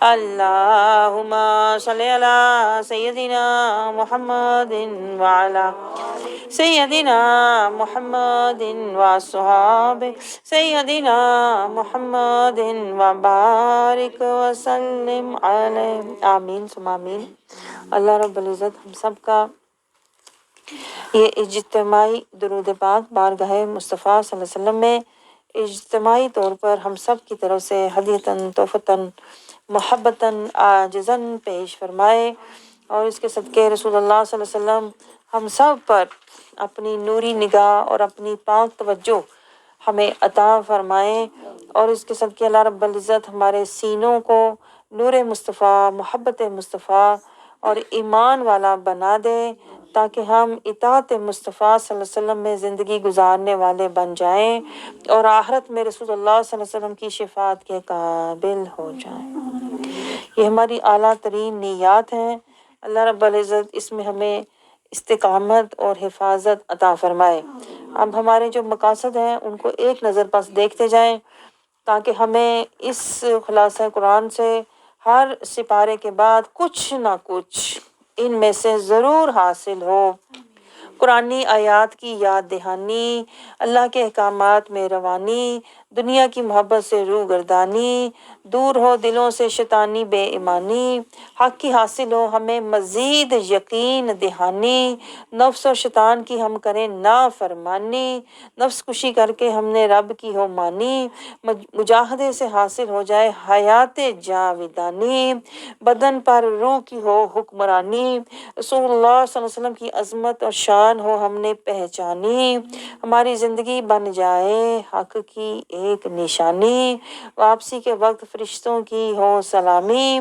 اللہم صلی علی سیدنا محمد وعلی سیدنا محمد وصحاب سیدنا محمد وبارک وسلم علیہ، آمین ثم آمین۔ اللہ رب العزت ہم سب کا یہ اجتماعی درود پاک بارگاہ مصطفیٰ صلی اللہ علیہ وسلم میں اجتماعی طور پر ہم سب کی طرف سے ہدیتاً تحفتاً محبتاً عاجزاً پیش فرمائے، اور اس کے صدقے رسول اللہ صلی اللہ علیہ وسلم ہم سب پر اپنی نوری نگاہ اور اپنی پاک توجہ ہمیں عطا فرمائے، اور اس کے صدقے اللہ رب العزت ہمارے سینوں کو نور مصطفیٰ، محبت مصطفیٰ اور ایمان والا بنا دے، تاکہ ہم اطاعت مصطفیٰ صلی اللہ علیہ وسلم میں زندگی گزارنے والے بن جائیں اور آخرت میں رسول اللہ صلی اللہ علیہ وسلم کی شفاعت کے قابل ہو جائیں۔ یہ ہماری اعلیٰ ترین نیات ہیں۔ اللہ رب العزت اس میں ہمیں استقامت اور حفاظت عطا فرمائے۔ اب ہمارے جو مقاصد ہیں ان کو ایک نظر بس دیکھتے جائیں، تاکہ ہمیں اس خلاصہ قرآن سے ہر سپارے کے بعد کچھ نہ کچھ ان میں سے ضرور حاصل ہو۔ قرآنی آیات کی یاد دہانی، اللہ کے احکامات میں روانی، دنیا کی محبت سے روح گردانی، دور ہو دلوں سے شیطانی بے ایمانی، حق کی حاصل ہو ہمیں مزید یقین دہانی، نفس و شیطان کی ہم کریں نافرمانی، نفس کشی کر کے ہم نے رب کی ہو مانی، مجاہدے سے حاصل ہو جائے حیات جاودانی، بدن پر روح کی ہو حکمرانی، رسول اللہ صلی اللہ علیہ وسلم کی عظمت اور شان ہو ہم نے پہچانی، ہماری زندگی بن جائے حق کی ایک نشانی، واپسی کے وقت فرشتوں کی ہو سلامی،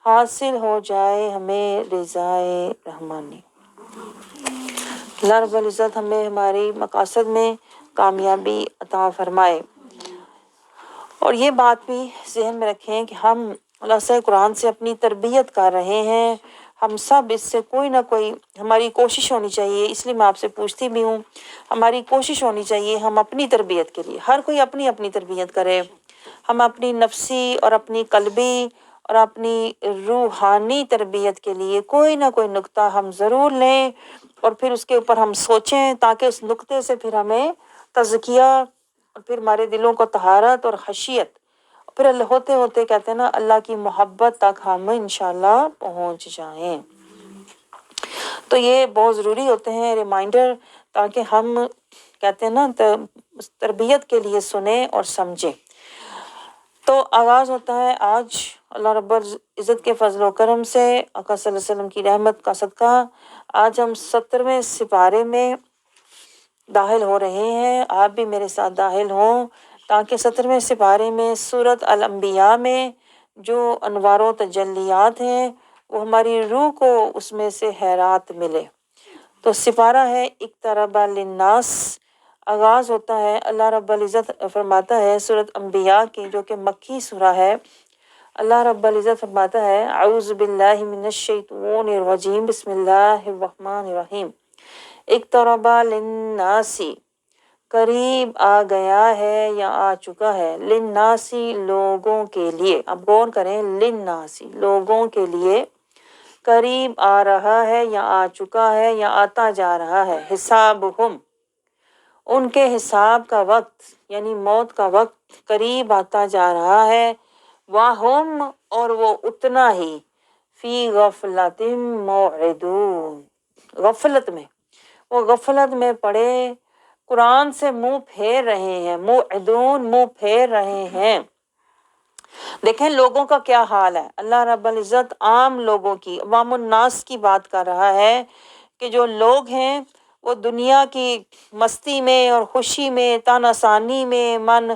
حاصل ہو جائے ہمیں رضائے رحمانی۔ اللہ رب العزت ہمیں ہماری مقاصد میں کامیابی عطا فرمائے۔ اور یہ بات بھی ذہن میں رکھیں کہ ہم خلاصہ قرآن سے اپنی تربیت کر رہے ہیں، ہم سب اس سے کوئی نہ کوئی ہماری کوشش ہونی چاہیے، اس لیے میں آپ سے پوچھتی بھی ہوں، ہماری کوشش ہونی چاہیے ہم اپنی تربیت کے لیے، ہر کوئی اپنی اپنی تربیت کرے، ہم اپنی نفسی اور اپنی قلبی اور اپنی روحانی تربیت کے لیے کوئی نہ کوئی نقطہ ہم ضرور لیں، اور پھر اس کے اوپر ہم سوچیں، تاکہ اس نقطے سے پھر ہمیں تزکیہ اور پھر ہمارے دلوں کو طہارت اور خشیت، پھر ہوتے ہوتے کہتے ہیں نا اللہ کی محبت تک ہم انشاءاللہ پہنچ جائیں۔ تو یہ بہت ضروری ہوتے ہیں ریمائنڈر، تاکہ ہم کہتے ہیں نا تربیت کے لیے سنیں اور سمجھیں۔ تو آغاز ہوتا ہے آج اللہ رب العزت کے فضل و کرم سے، آقا صلی اللہ علیہ وسلم کی رحمت کا صدقہ، آج ہم 70ویں سپارے میں داخل ہو رہے ہیں۔ آپ بھی میرے ساتھ داخل ہوں، تاکہ 70ویں سپارے میں سورۃ الانبیاء میں جو انوار و تجلیات ہیں وہ ہماری روح کو اس میں سے خیرات ملے۔ تو سپارہ ہے اقترب للناس، آغاز ہوتا ہے اللہ رب العزت فرماتا ہے سورۃ انبیاء کی، جو کہ مکی سورہ ہے۔ اللہ رب العزت فرماتا ہے اعوذ باللہ من الشیطان الرجیم، بسم اللہ الرحمن الرحیم۔ اقترب للناس، قریب آ گیا ہے یا آ چکا ہے، للناسی لوگوں کے لیے، اب غور کریں، للناسی لوگوں کے لیے، قریب آ رہا ہے یا آ چکا ہے یا آتا جا رہا ہے، حسابہم، ان کے حساب کا وقت یعنی موت کا وقت قریب آتا جا رہا ہے، وَهُمْ، اور وہ اتنا ہی، فی غفلۃ معرضون، غفلت میں، وہ غفلت میں پڑے قرآن سے منہ پھیر رہے ہیں، معرضون منہ پھیر رہے ہیں۔ دیکھیں لوگوں کا کیا حال ہے، اللہ رب العزت عام لوگوں کی، عوام الناس کی بات کر رہا ہے کہ جو لوگ ہیں وہ دنیا کی مستی میں اور خوشی میں، تن آسانی میں، من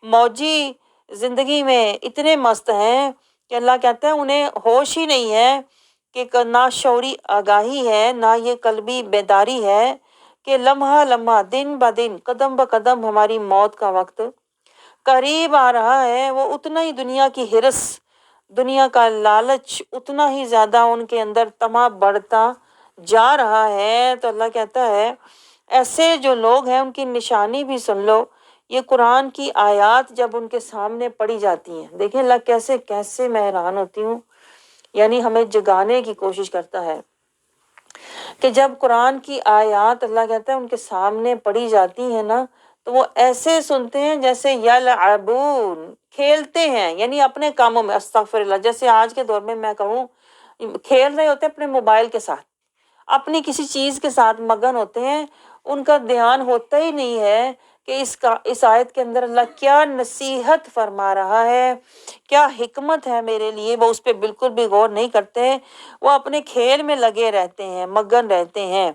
موجی زندگی میں اتنے مست ہیں کہ اللہ کہتا ہے انہیں ہوش ہی نہیں ہے، کہ نہ شعوری آگاہی ہے، نہ یہ قلبی بیداری ہے کہ لمحہ لمحہ، دن بہ دن، قدم بہ قدم ہماری موت کا وقت قریب آ رہا ہے۔ وہ اتنا ہی دنیا کی ہرس، دنیا کا لالچ اتنا ہی زیادہ ان کے اندر طمع بڑھتا جا رہا ہے۔ تو اللہ کہتا ہے ایسے جو لوگ ہیں ان کی نشانی بھی سن لو، یہ قرآن کی آیات جب ان کے سامنے پڑھی جاتی ہیں، دیکھیں اللہ کیسے کیسے میں حیران ہوتی ہوں، یعنی ہمیں جگانے کی کوشش کرتا ہے کہ جب قرآن کی آیات اللہ کہتا ہے ان کے سامنے پڑھی جاتی ہیں نا، تو وہ ایسے سنتے ہیں جیسے یلعبون، کھیلتے ہیں، یعنی اپنے کاموں میں، استغفر اللہ، جیسے آج کے دور میں میں کہوں کھیل رہے ہوتے ہیں اپنے موبائل کے ساتھ، اپنی کسی چیز کے ساتھ مگن ہوتے ہیں، ان کا دھیان ہوتا ہی نہیں ہے کہ اس آیت کے اندر اللہ کیا نصیحت فرما رہا ہے، کیا حکمت ہے میرے لیے، وہ اس پہ بالکل بھی غور نہیں کرتے، وہ اپنے کھیل میں لگے رہتے ہیں، مگن رہتے ہیں،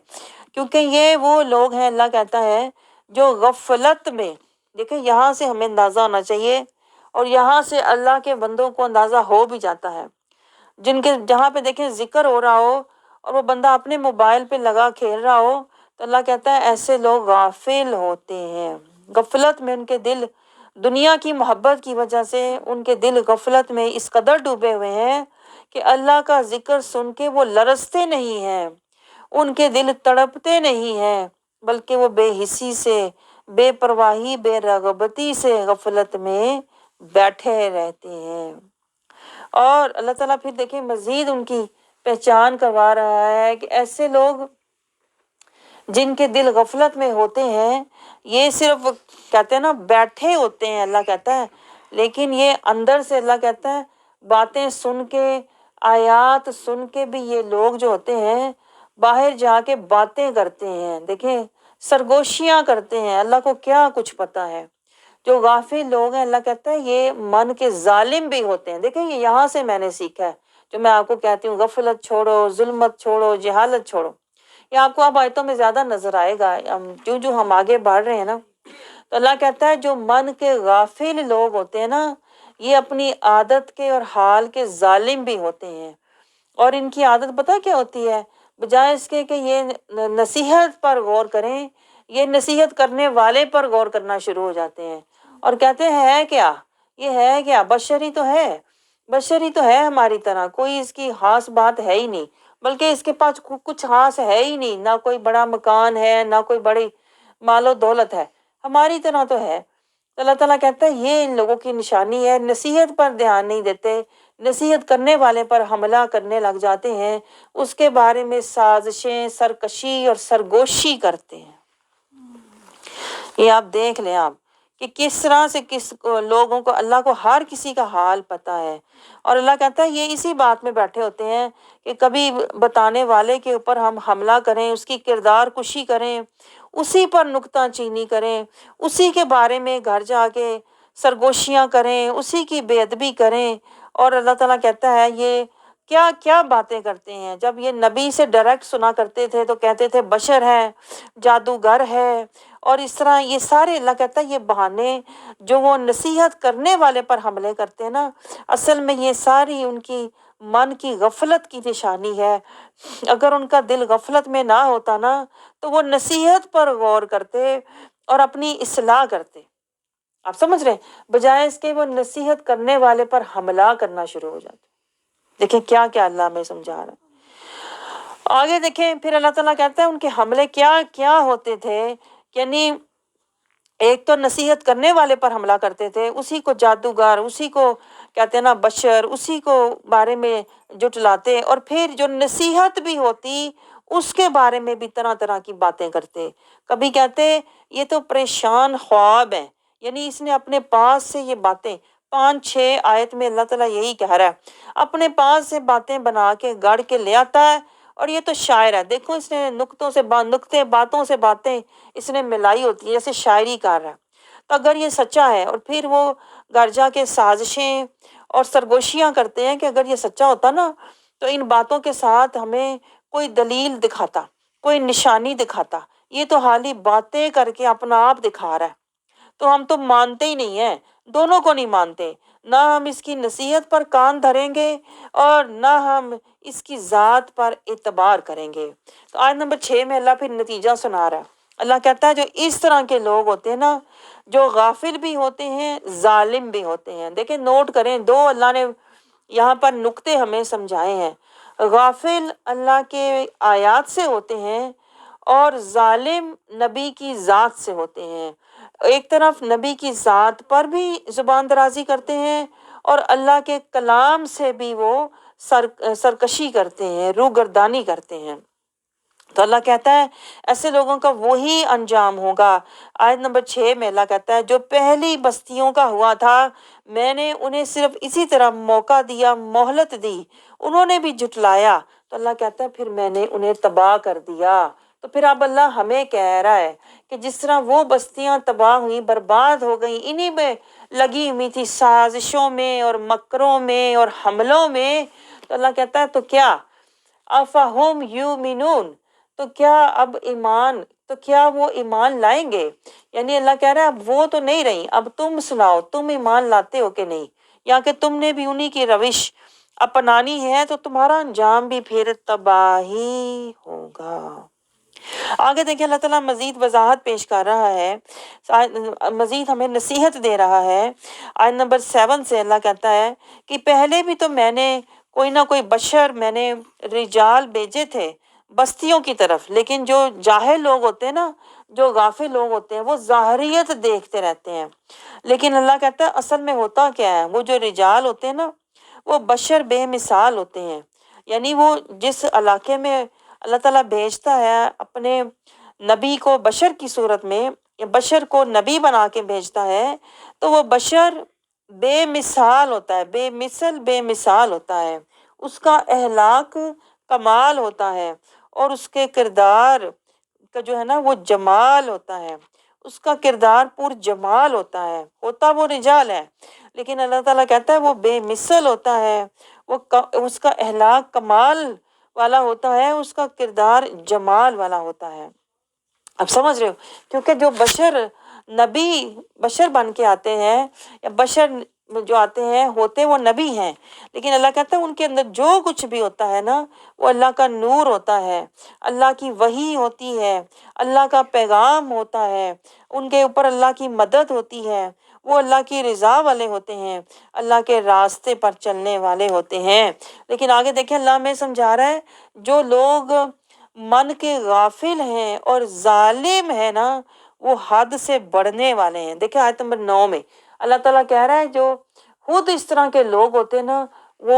کیونکہ یہ وہ لوگ ہیں اللہ کہتا ہے جو غفلت میں، دیکھیں یہاں سے ہمیں اندازہ ہونا چاہیے، اور یہاں سے اللہ کے بندوں کو اندازہ ہو بھی جاتا ہے، جن کے جہاں پہ دیکھیں ذکر ہو رہا ہو اور وہ بندہ اپنے موبائل پہ لگا کھیل رہا ہو، تو اللہ کہتا ہے ایسے لوگ غافل ہوتے ہیں، غفلت میں ان کے دل، دنیا کی محبت کی وجہ سے ان کے دل غفلت میں اس قدر ڈوبے ہوئے ہیں کہ اللہ کا ذکر سن کے وہ لرزتے نہیں ہیں، ان کے دل تڑپتے نہیں ہیں، بلکہ وہ بے حسی سے، بے پرواہی، بے رغبتی سے غفلت میں بیٹھے رہتے ہیں۔ اور اللہ تعالیٰ پھر دیکھیں مزید ان کی پہچان کروا رہا ہے کہ ایسے لوگ جن کے دل غفلت میں ہوتے ہیں، یہ صرف کہتے ہیں نا بیٹھے ہوتے ہیں، اللہ کہتا ہے، لیکن یہ اندر سے اللہ کہتا ہے باتیں سن کے، آیات سن کے بھی یہ لوگ جو ہوتے ہیں باہر جا کے باتیں کرتے ہیں، دیکھیں سرگوشیاں کرتے ہیں، اللہ کو کیا کچھ پتا ہے۔ جو غافل لوگ ہیں اللہ کہتا ہے یہ من کے ظالم بھی ہوتے ہیں، دیکھیں یہ یہاں سے میں نے سیکھا ہے، جو میں آپ کو کہتی ہوں غفلت چھوڑو، ظلمت چھوڑو، جہالت چھوڑو، یہ آپ کو اب آیتوں میں زیادہ نظر آئے گا جو ہم آگے بڑھ رہے ہیں نا، تو اللہ کہتا ہے جو من کے غافل لوگ ہوتے ہیں نا، یہ اپنی عادت کے اور حال کے ظالم بھی ہوتے ہیں، اور ان کی عادت پتہ کیا ہوتی ہے، بجائے اس کے کہ یہ نصیحت پر غور کریں، یہ نصیحت کرنے والے پر غور کرنا شروع ہو جاتے ہیں اور کہتے ہیں ہے کیا، یہ ہے کیا، بشری تو ہے، بشری تو ہے ہماری طرح، کوئی اس کی خاص بات ہے ہی نہیں، بلکہ اس کے پاس کچھ خاص ہے ہی نہیں، نہ کوئی بڑا مکان ہے، نہ کوئی بڑی مال و دولت ہے، ہماری طرح تو ہے۔ اللہ تعالیٰ کہتا ہے یہ ان لوگوں کی نشانی ہے، نصیحت پر دھیان نہیں دیتے، نصیحت کرنے والے پر حملہ کرنے لگ جاتے ہیں، اس کے بارے میں سازشیں، سرکشی اور سرگوشی کرتے ہیں۔ یہ آپ دیکھ لیں آپ کہ کس طرح سے کس لوگوں کو، اللہ کو ہر کسی کا حال پتہ ہے، اور اللہ کہتا ہے یہ اسی بات میں بیٹھے ہوتے ہیں کہ کبھی بتانے والے کے اوپر ہم حملہ کریں، اس کی کردار کشی کریں، اسی پر نکتہ چینی کریں، اسی کے بارے میں گھر جا کے سرگوشیاں کریں، اسی کی بے ادبی کریں، اور اللہ تعالیٰ کہتا ہے یہ کیا کیا باتیں کرتے ہیں۔ جب یہ نبی سے ڈائریکٹ سنا کرتے تھے تو کہتے تھے بشر ہے، جادوگر ہے، اور اس طرح یہ سارے اللہ کہتا ہے یہ بہانے جو وہ نصیحت کرنے والے پر حملے کرتے ہیں نا، اصل میں یہ ساری ان کی من کی غفلت کی نشانی ہے۔ اگر ان کا دل غفلت میں نہ ہوتا نا تو وہ نصیحت پر غور کرتے اور اپنی اصلاح کرتے، آپ سمجھ رہے ہیں، بجائے اس کے وہ نصیحت کرنے والے پر حملہ کرنا شروع ہو جاتے۔ دیکھیں کیا کیا اللہ ہمیں سمجھا رہا ہے۔ آگے دیکھیں پھر اللہ تعالیٰ کہتا ہے ان کے حملے کیا کیا ہوتے تھے، یعنی ایک تو نصیحت کرنے والے پر حملہ کرتے تھے، اسی کو جادوگر، اسی کو کہتے ہیں نا بشر، اسی کو بارے میں جٹلاتے، اور پھر جو نصیحت بھی ہوتی اس کے بارے میں بھی طرح طرح کی باتیں کرتے۔ کبھی کہتے یہ تو پریشان خواب ہیں، یعنی اس نے اپنے پاس سے یہ باتیں 5-6 آیت میں اللہ تعالیٰ یہی کہہ رہا ہے، اپنے پاس سے باتیں بنا کے گڑھ کے لے آتا ہے، اور یہ تو شاعر ہے، دیکھو اس نے نکتے باتوں سے باتیں اس نے ملائی ہوتی ہے، جیسے شاعری کر رہا ہے۔ تو اگر یہ سچا ہے، اور پھر وہ گھر جا کے سازشیں اور سرگوشیاں کرتے ہیں کہ اگر یہ سچا ہوتا نا تو ان باتوں کے ساتھ ہمیں کوئی دلیل دکھاتا، کوئی نشانی دکھاتا، یہ تو حالی باتیں کر کے اپنا آپ دکھا رہا ہے، تو ہم تو مانتے ہی نہیں ہیں، دونوں کو نہیں مانتے، نہ ہم اس کی نصیحت پر کان دھریں گے اور نہ ہم اس کی ذات پر اعتبار کریں گے۔ تو آیت نمبر 6 میں اللہ پھر نتیجہ سنا رہا ہے، اللہ کہتا ہے جو اس طرح کے لوگ ہوتے ہیں نا، جو غافل بھی ہوتے ہیں، ظالم بھی ہوتے ہیں۔ دیکھیں نوٹ کریں، 2 اللہ نے یہاں پر نکتے ہمیں سمجھائے ہیں، غافل اللہ کے آیات سے ہوتے ہیں اور ظالم نبی کی ذات سے ہوتے ہیں۔ ایک طرف نبی کی ذات پر بھی زبان درازی کرتے ہیں اور اللہ کے کلام سے بھی وہ سرکشی کرتے ہیں، روگردانی کرتے ہیں۔ تو اللہ کہتا ہے ایسے لوگوں کا وہی انجام ہوگا۔ آیت نمبر 6 میں اللہ کہتا ہے جو پہلی بستیوں کا ہوا تھا میں نے انہیں صرف اسی طرح موقع دیا، مہلت دی، انہوں نے بھی جھٹلایا، تو اللہ کہتا ہے پھر میں نے انہیں تباہ کر دیا۔ تو پھر اب اللہ ہمیں کہہ رہا ہے کہ جس طرح وہ بستیاں تباہ ہوئیں، برباد ہو گئیں، انہی میں لگی ہوئی تھی، سازشوں میں اور مکروں میں اور حملوں میں، تو اللہ کہتا ہے تو کیا افہم یؤمنون، تو کیا اب ایمان، تو کیا وہ ایمان لائیں گے؟ یعنی اللہ کہہ رہا ہے اب وہ تو نہیں رہی، اب تم سناؤ تم ایمان لاتے ہو کہ نہیں، یا کہ تم نے بھی انہی کی روش اپنانی ہے تو تمہارا انجام بھی پھر تباہی ہوگا۔ آگے دیکھیں اللہ تعالیٰ مزید وضاحت پیش کر رہا ہے، مزید ہمیں نصیحت دے رہا ہے۔ آیت نمبر 7 سے اللہ کہتا ہے کہ پہلے بھی تو میں نے کوئی نہ کوئی بشر، میں نے رجال بھیجے تھے بستیوں کی طرف، لیکن جو جاہل لوگ ہوتے ہیں نا، جو غافل لوگ ہوتے ہیں، وہ ظاہریت دیکھتے رہتے ہیں، لیکن اللہ کہتا ہے اصل میں ہوتا کیا ہے، وہ جو رجال ہوتے ہیں نا وہ بشر بے مثال ہوتے ہیں۔ یعنی وہ جس علاقے میں اللہ تعالیٰ بھیجتا ہے اپنے نبی کو بشر کی صورت میں، یا بشر کو نبی بنا کے بھیجتا ہے، تو وہ بشر بے مثال ہوتا ہے، بے مثل بے مثال ہوتا ہے، اس کا اخلاق کمال ہوتا ہے، اور اس کے کردار کا جو ہے نا وہ جمال ہوتا ہے، اس کا کردار پر جمال ہوتا ہے، ہوتا وہ رجال ہے لیکن اللہ تعالیٰ کہتا ہے وہ بے مثل ہوتا ہے، وہ اس کا اخلاق کمال والا ہوتا ہے، اس کا کردار جمال والا ہوتا ہے۔ اب سمجھ رہے ہو، کیونکہ جو بشر نبی بشر بن کے آتے ہیں، یا بشر جو آتے ہیں ہوتے وہ نبی ہیں، لیکن اللہ کہتا ہے ان کے اندر جو کچھ بھی ہوتا ہے نا وہ اللہ کا نور ہوتا ہے، اللہ کی وحی ہوتی ہے، اللہ کا پیغام ہوتا ہے، ان کے اوپر اللہ کی مدد ہوتی ہے، وہ اللہ کی رضا والے ہوتے ہیں، اللہ کے راستے پر چلنے والے ہوتے ہیں۔ لیکن آگے دیکھیں اللہ ہمیں سمجھا رہا ہے جو لوگ من کے غافل ہیں اور ظالم ہیں نا وہ حد سے بڑھنے والے ہیں۔ دیکھیں آیت نمبر 9 میں اللہ تعالیٰ کہہ رہا ہے جو خود اس طرح کے لوگ ہوتے ہیں نا وہ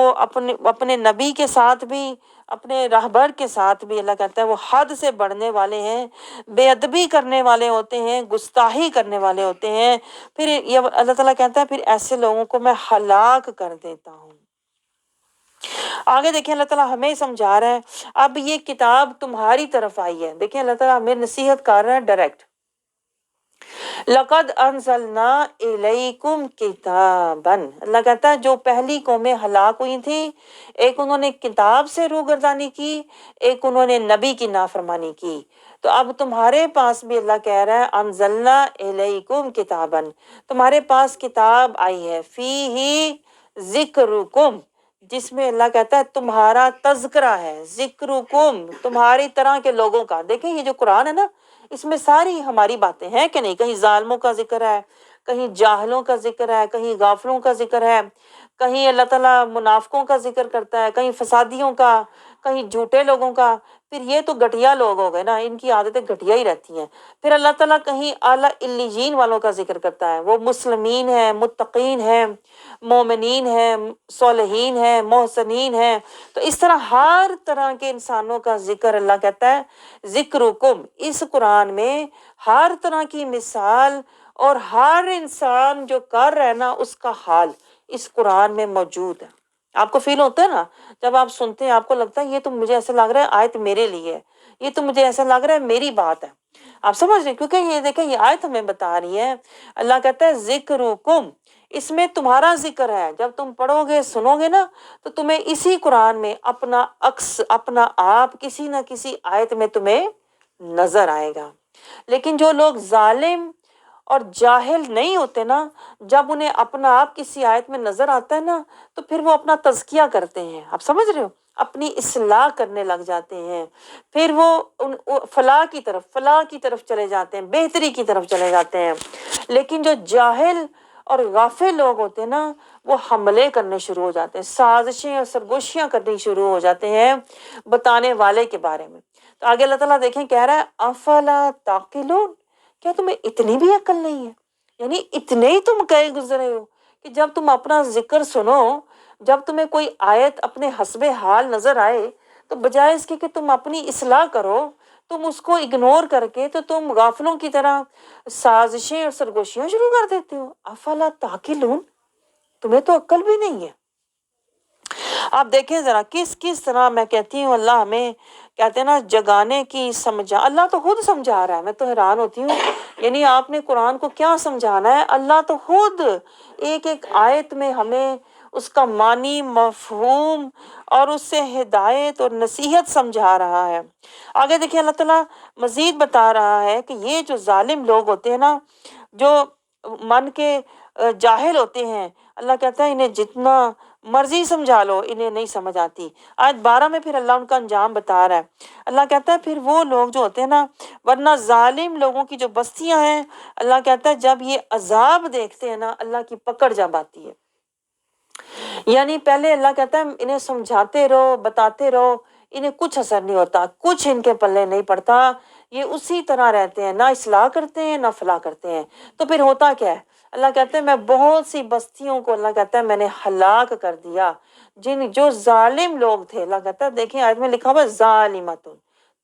اپنے نبی کے ساتھ بھی، اپنے راہبر کے ساتھ بھی اللہ کہتا ہے وہ حد سے بڑھنے والے ہیں، بے ادبی کرنے والے ہوتے ہیں، گستاخی کرنے والے ہوتے ہیں۔ پھر یہ اللہ تعالیٰ کہتا ہے پھر ایسے لوگوں کو میں ہلاک کر دیتا ہوں۔ آگے دیکھیں اللہ تعالیٰ ہمیں سمجھا رہا ہے اب یہ کتاب تمہاری طرف آئی ہے۔ دیکھیں اللہ تعالیٰ ہمیں نصیحت کر رہا ہے ڈائریکٹ، لَقَدْ أَنزَلْنَا إِلَيْكُمْ كِتَابًا، اللہ کہتا ہے جو پہلی قومیں ہلاک ہوئی تھیں، ایک انہوں نے کتاب سے روگردانی کی، ایک انہوں نے نبی کی نافرمانی کی، تو اب تمہارے پاس بھی اللہ کہہ رہا ہے انزلنا الیکم کتابً، تمہارے پاس کتاب آئی ہے، فیہ ذکرکم، جس میں اللہ کہتا ہے تمہارا تذکرہ ہے، ذکرکم تمہاری طرح کے لوگوں کا۔ دیکھیں یہ جو قرآن ہے نا اس میں ساری ہماری باتیں ہیں کہ نہیں، کہیں ظالموں کا ذکر ہے، کہیں جاہلوں کا ذکر ہے، کہیں غافلوں کا ذکر ہے، کہیں اللہ تعالیٰ منافقوں کا ذکر کرتا ہے، کہیں فسادیوں کا، کہیں جھوٹے لوگوں کا۔ پھر یہ تو گھٹیا لوگ ہو گئے نا، ان کی عادتیں گھٹیا ہی رہتی ہیں۔ پھر اللہ تعالیٰ کہیں اعلیٰ علیین والوں کا ذکر کرتا ہے، وہ مسلمین ہیں، متقین ہیں، مومنین ہیں، صالحین ہیں، محسنین ہیں۔ تو اس طرح ہر طرح کے انسانوں کا ذکر اللہ کہتا ہے ذکرکم، اس قرآن میں ہر طرح کی مثال اور ہر انسان جو کر رہا ہے نا اس کا حال اس قرآن میں موجود ہے۔ آپ کو فیل ہوتا ہے نا جب آپ سنتے ہیں، آپ کو لگتا ہے یہ تو مجھے ایسا لگ رہا ہے آیت میرے لیے ہے، یہ تو مجھے ایسا لگ رہا ہے میری بات ہے۔ آپ سمجھ رہے ہیں، کیونکہ یہ دیکھیں یہ آیت ہمیں بتا رہی ہے، اللہ کہتا ہے ذکرکم، اس میں تمہارا ذکر ہے۔ جب تم پڑھو گے سنو گے نا تو تمہیں اسی قرآن میں اپنا عکس، اپنا آپ کسی نہ کسی آیت میں تمہیں نظر آئے گا۔ لیکن جو لوگ ظالم اور جاہل نہیں ہوتے نا، جب انہیں اپنا آپ کسی آیت میں نظر آتا ہے نا تو پھر وہ اپنا تزکیہ کرتے ہیں، آپ سمجھ رہے ہو، اپنی اصلاح کرنے لگ جاتے ہیں، پھر وہ فلاح کی طرف چلے جاتے ہیں، بہتری کی طرف چلے جاتے ہیں۔ لیکن جو جاہل اور غافل لوگ ہوتے ہیں نا وہ حملے کرنے شروع ہو جاتے ہیں، سازشیں اور سرگوشیاں کرنی شروع ہو جاتے ہیں بتانے والے کے بارے میں۔ تو آگے اللہ تعالیٰ دیکھیں کہہ رہا ہے افلا تعقلون، کیا تمہیں اتنی بھی عقل نہیں ہے؟ یعنی اتنے ہی تم گئے گزرے ہو کہ جب تم اپنا ذکر سنو، جب تمہیں کوئی آیت اپنے حسب حال نظر آئے تو بجائے اس کے کہ تم اپنی اصلاح کرو، تم اس کو اگنور کر کے تو تم غافلوں کی طرح سازشیں اور سرگوشیاں شروع کر دیتے ہو۔ افلا تعقلون، تمہیں تو عقل بھی نہیں ہے۔ آپ دیکھیں ذرا کس طرح میں کہتی ہوں اللہ ہمیں کہتے ہیں نا جگانے کی سمجھا، اللہ تو خود سمجھا رہا ہے، میں تو حیران ہوتی ہوں۔ یعنی آپ نے قرآن کو کیا سمجھانا ہے، اللہ تو خود ایک ایک آیت میں ہمیں اس کا معنی، مفہوم اور اس سے ہدایت اور نصیحت سمجھا رہا ہے۔ آگے دیکھیں اللہ تعالیٰ مزید بتا رہا ہے کہ یہ جو ظالم لوگ ہوتے ہیں نا، جو من کے جاہل ہوتے ہیں، اللہ کہتا ہے انہیں جتنا مرضی سمجھا لو انہیں نہیں سمجھ آتی۔ آیت 12 میں پھر اللہ ان کا انجام بتا رہا ہے۔ اللہ کہتا ہے پھر وہ لوگ جو ہوتے ہیں نا، ورنہ ظالم لوگوں کی جو بستیاں ہیں، اللہ کہتا ہے جب یہ عذاب دیکھتے ہیں نا، اللہ کی پکڑ جب آتی ہے، یعنی پہلے اللہ کہتا ہے انہیں سمجھاتے رہو، بتاتے رہو، انہیں کچھ اثر نہیں ہوتا، کچھ ان کے پلے نہیں پڑتا، یہ اسی طرح رہتے ہیں، نہ اصلاح کرتے ہیں نہ فلاح کرتے ہیں۔ تو پھر ہوتا کیا ہے؟ اللہ کہتا ہے میں بہت سی بستیوں کو اللہ کہتا ہے میں نے ہلاک کر دیا، جو ظالم لوگ تھے۔ اللہ کہتا ہے دیکھیں آیت میں لکھا ہوا ہے ظالمۃ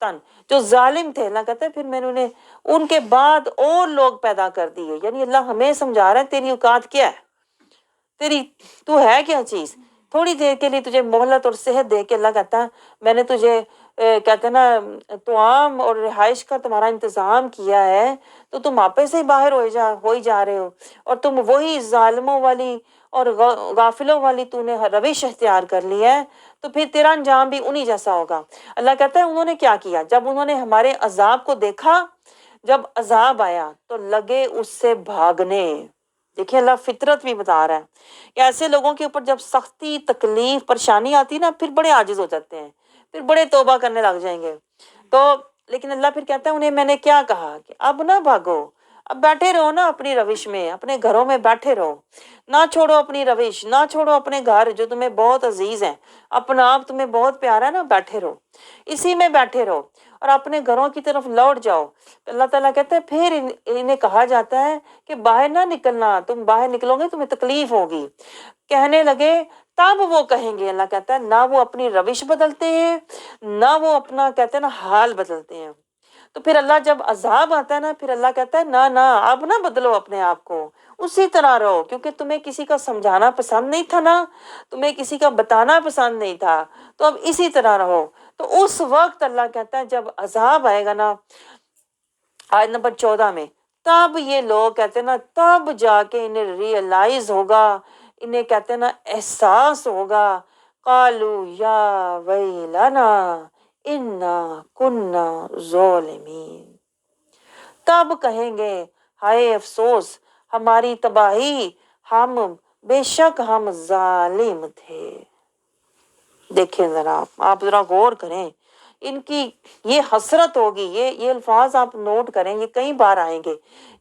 تن، جو ظالم تھے، اللہ کہتا ہے پھر میں نے انہیں ان کے بعد اور لوگ پیدا کر دیے۔ یعنی اللہ ہمیں سمجھا رہا ہے تیری اوقات کیا ہے، تو ہے کیا چیز؟ تھوڑی دیر کے لیے تجھے مہلت اور صحت دے کے اللہ کہتا ہے میں نے تجھے کہتے ہیں نا طعام اور رہائش کا تمہارا انتظام کیا ہے، تو تم آپے سے ہی باہر ہو ہی جا رہے ہو، اور تم وہی ظالموں والی اور غافلوں والی تو نے روش اختیار کر لی ہے، تو پھر تیرا انجام بھی انہی جیسا ہوگا۔ اللہ کہتا ہے انہوں نے کیا کیا؟ جب انہوں نے ہمارے عذاب کو دیکھا، جب عذاب آیا تو لگے اس سے بھاگنے۔ دیکھیں اللہ فطرت بھی بتا رہا ہے کہ ایسے لوگوں کے اوپر جب سختی، تکلیف، پریشانی آتی نا، پھر بڑے عاجز ہو جاتے ہیں، پھر بڑے توبہ کرنے لگ جائیں گے۔ تو لیکن اللہ پھر کہتا ہے انہیں میں نے کیا کہا کہ اب نہ بھاگو، اب بیٹھے رہو نا اپنی روش میں، اپنے گھروں میں بیٹھے رہو، نہ چھوڑو اپنی روش، نہ چھوڑو اپنے گھر جو تمہیں بہت عزیز ہیں، اپنا آپ تمہیں بہت پیارا ہے نا، بیٹھے رہو، اسی میں بیٹھے رہو اور اپنے گھروں کی طرف لوٹ جاؤ۔ اللہ تعالیٰ کہتا ہے پھر انہیں کہا جاتا ہے کہ باہر نہ نکلنا، تم باہر نکلو گے تمہیں تکلیف ہوگی۔ کہنے لگے تب وہ کہیں گے، اللہ کہتا ہے نہ وہ اپنی روش بدلتے ہیں، نہ وہ اپنا کہتے ہیں نا حال بدلتے ہیں۔ تو پھر اللہ جب عذاب آتا ہے نا، پھر اللہ کہتا ہے نہ اب نہ بدلو اپنے آپ کو، اسی طرح رہو، کیونکہ تمہیں کسی کا سمجھانا پسند نہیں تھا نا، تمہیں کسی کا بتانا پسند نہیں تھا، تو اب اسی طرح رہو۔ تو اس وقت اللہ کہتا ہے جب عذاب آئے گا نا، آیت نمبر 14 میں، تب یہ لوگ کہتے ہیں نا، تب جا کے انہیں ریئلائز ہوگا، انہیں کہتے ہیں نا احساس ہوگا، قالو یا ویلنا انا کنا ظالمین، تب کہیں گے ہائے افسوس، ہماری تباہی، بے شک ہم ظالم تھے۔ دیکھیں ذرا آپ ذرا غور کریں، ان کی یہ حسرت ہوگی، یہ الفاظ آپ نوٹ کریں، یہ کئی بار آئیں گے،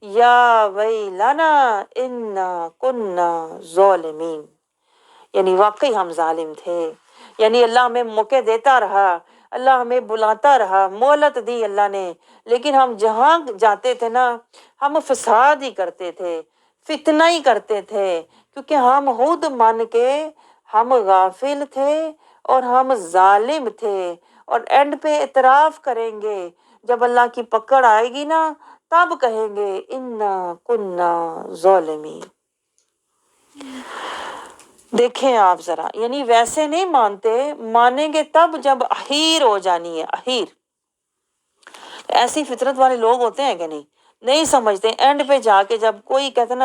یا ویلنا انا کنا ظالمین، یعنی واقعی ہم ظالم تھے۔ یعنی اللہ ہمیں موقع دیتا رہا، اللہ ہمیں بلاتا رہا، مہلت دی اللہ نے، لیکن ہم جہاں جاتے تھے نا، ہم فساد ہی کرتے تھے، فتنہ ہی کرتے تھے، کیونکہ ہم خود مان کے ہم غافل تھے اور ہم ظالم تھے، اور اینڈ پہ اعتراف کریں گے جب اللہ کی پکڑ آئے گی نا، تب کہیں گے انا کنا ظالمین۔ دیکھیں آپ ذرا، یعنی ویسے نہیں مانتے، مانیں گے تب جب اخیر ہو جانی ہے، اخیر۔ ایسی فطرت والے لوگ ہوتے ہیں کہ نہیں سمجھتے، اینڈ پہ جا کے جب کوئی کہتے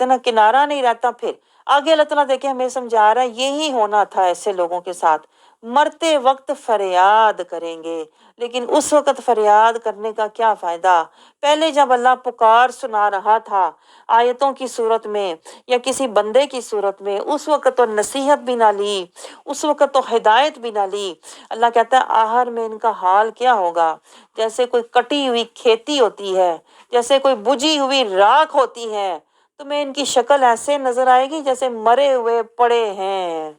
نا کنارہ نہیں رہتا، پھر آگے اللہ تعالیٰ دیکھیں ہمیں سمجھا رہا ہے یہی ہونا تھا ایسے لوگوں کے ساتھ، مرتے وقت فریاد کریں گے، لیکن اس وقت فریاد کرنے کا کیا فائدہ؟ پہلے جب اللہ پکار سنا رہا تھا آیتوں کی صورت میں یا کسی بندے کی صورت میں، اس وقت تو نصیحت بھی نہ لی، اس وقت تو ہدایت بھی نہ لی۔ اللہ کہتا ہے آخر میں ان کا حال کیا ہوگا؟ جیسے کوئی کٹی ہوئی کھیتی ہوتی ہے، جیسے کوئی بجھی ہوئی راکھ ہوتی ہے، تمہیں ان کی شکل ایسے نظر آئے گی جیسے مرے ہوئے پڑے ہیں۔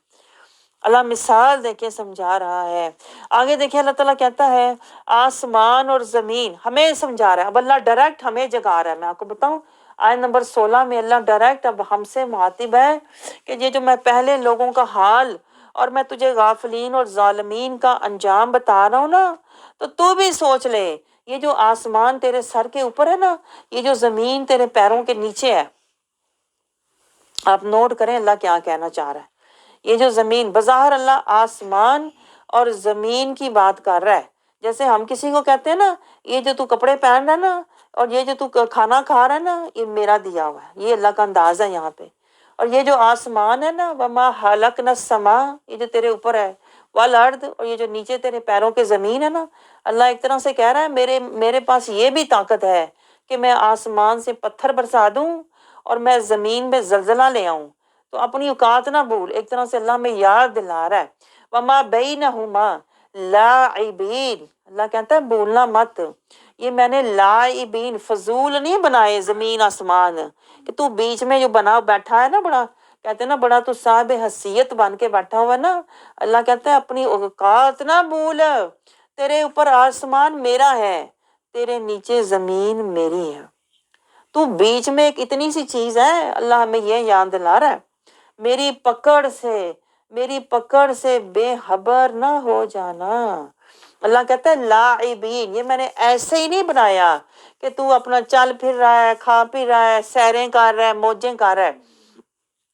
اللہ مثال دے کے سمجھا رہا ہے۔ آگے دیکھیں اللہ تعالیٰ کہتا ہے آسمان اور زمین ہمیں سمجھا رہا ہے۔ اب اللہ ڈائریکٹ ہمیں جگا رہا ہے۔ میں آپ کو بتاؤں آیت نمبر 16 میں اللہ ڈائریکٹ اب ہم سے مخاطب ہے کہ یہ جو میں پہلے لوگوں کا حال اور میں تجھے غافلین اور ظالمین کا انجام بتا رہا ہوں نا، تو بھی سوچ لے، یہ جو آسمان تیرے سر کے اوپر ہے نا، یہ جو زمین تیرے پیروں کے نیچے ہے، آپ نوٹ کریں اللہ کیا کہنا چاہ رہا ہے۔ یہ جو زمین، بظاہر اللہ آسمان اور زمین کی بات کر رہا ہے، جیسے ہم کسی کو کہتے ہیں نا یہ جو تو کپڑے پہن رہا ہے نا اور یہ جو تو کھانا کھا رہا ہے نا، یہ میرا دیا ہوا ہے، یہ اللہ کا انداز ہے یہاں پہ۔ اور یہ جو آسمان ہے نا، وما خلقنا السماء، یہ جو تیرے اوپر ہے، والارض، اور یہ جو نیچے تیرے پیروں کے زمین ہے نا، اللہ ایک طرح سے کہہ رہا ہے میرے پاس یہ بھی طاقت ہے کہ میں آسمان سے پتھر برسا دوں اور میں زمین میں زلزلہ لے آؤں، تو اپنی اوقات نہ بھول۔ ایک طرح سے اللہ میں یاد دلا رہا ہے وما بینہما لاعبین، اللہ کہتا ہے بھولنا مت، یہ میں نے لاعبین فضول نہیں بنائے زمین آسمان کہ تو بیچ میں جو بنا بیٹھا ہے نا، بڑا کہتے ہیں نا بڑا تو صاحب حیثیت بن کے بیٹھا ہوا نا، اللہ کہتا ہے اپنی اوقات نہ بھول، تیرے اوپر آسمان میرا ہے، تیرے نیچے زمین میری ہے، تو بیچ میں ایک اتنی سی چیز ہے، اللہ ہمیں یہ یاد دلا رہا ہے میری پکڑ سے بے خبر نہ ہو جانا۔ اللہ کہتا ہے لاعبین، یہ میں نے ایسے ہی نہیں بنایا کہ تو اپنا چل پھر رہا ہے، کھا پی رہا ہے، سیریں کر رہا ہے، موجیں کر رہا ہے،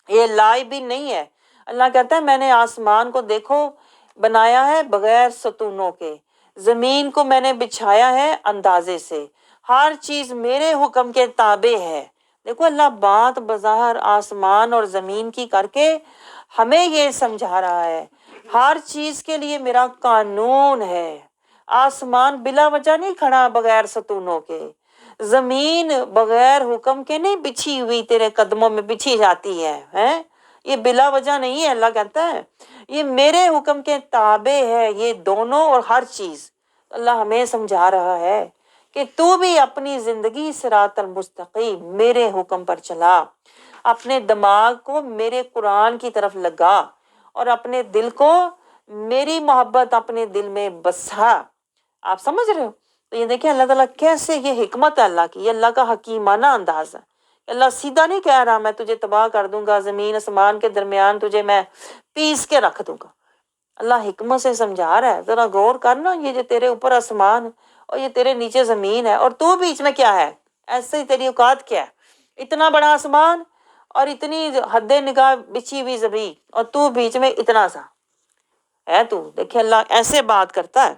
یہ لاعبین نہیں ہے۔ اللہ کہتا ہے میں نے آسمان کو دیکھو بنایا ہے بغیر ستونوں کے، زمین کو میں نے بچھایا ہے اندازے سے، ہر چیز میرے حکم کے تابع ہے۔ دیکھو اللہ بات بظاہر آسمان اور زمین کی کر کے ہمیں یہ سمجھا رہا ہے ہر چیز کے لیے میرا قانون ہے۔ آسمان بلا وجہ نہیں کھڑا بغیر ستونوں کے، زمین بغیر حکم کے نہیں بچھی ہوئی تیرے قدموں میں بچھی جاتی ہے، یہ بلا وجہ نہیں ہے۔ اللہ کہتا ہے یہ میرے حکم کے تابع ہے، یہ دونوں اور ہر چیز۔ اللہ ہمیں سمجھا رہا ہے کہ تو بھی اپنی زندگی صراط المستقیم میرے حکم پر چلا، اپنے دماغ کو میرے قرآن کی طرف لگا اور اپنے دل کو میری محبت اپنے دل میں بسا۔ آپ سمجھ رہے ہو؟ تو یہ دیکھیں اللہ تعالیٰ کیسے، یہ حکمت ہے اللہ کی، یہ اللہ کا حکیمانہ انداز ہے۔ اللہ سیدھا نہیں کہہ رہا میں تجھے تباہ کر دوں گا، زمین آسمان کے درمیان تجھے میں پیس کے رکھ دوں گا۔ اللہ حکمت سے سمجھا رہا ہے، ذرا غور کرنا، یہ جو تیرے اوپر آسمان اور یہ تیرے نیچے زمین ہے اور تو بیچ میں کیا ہے، ایسے ہی تیری اوقات کیا ہے، اتنا بڑا آسمان اور اتنی حد نگاہ بچھی ہوئی زمین اور تو بیچ میں اتنا سا ہے۔ تو دیکھیں اللہ ایسے بات کرتا ہے،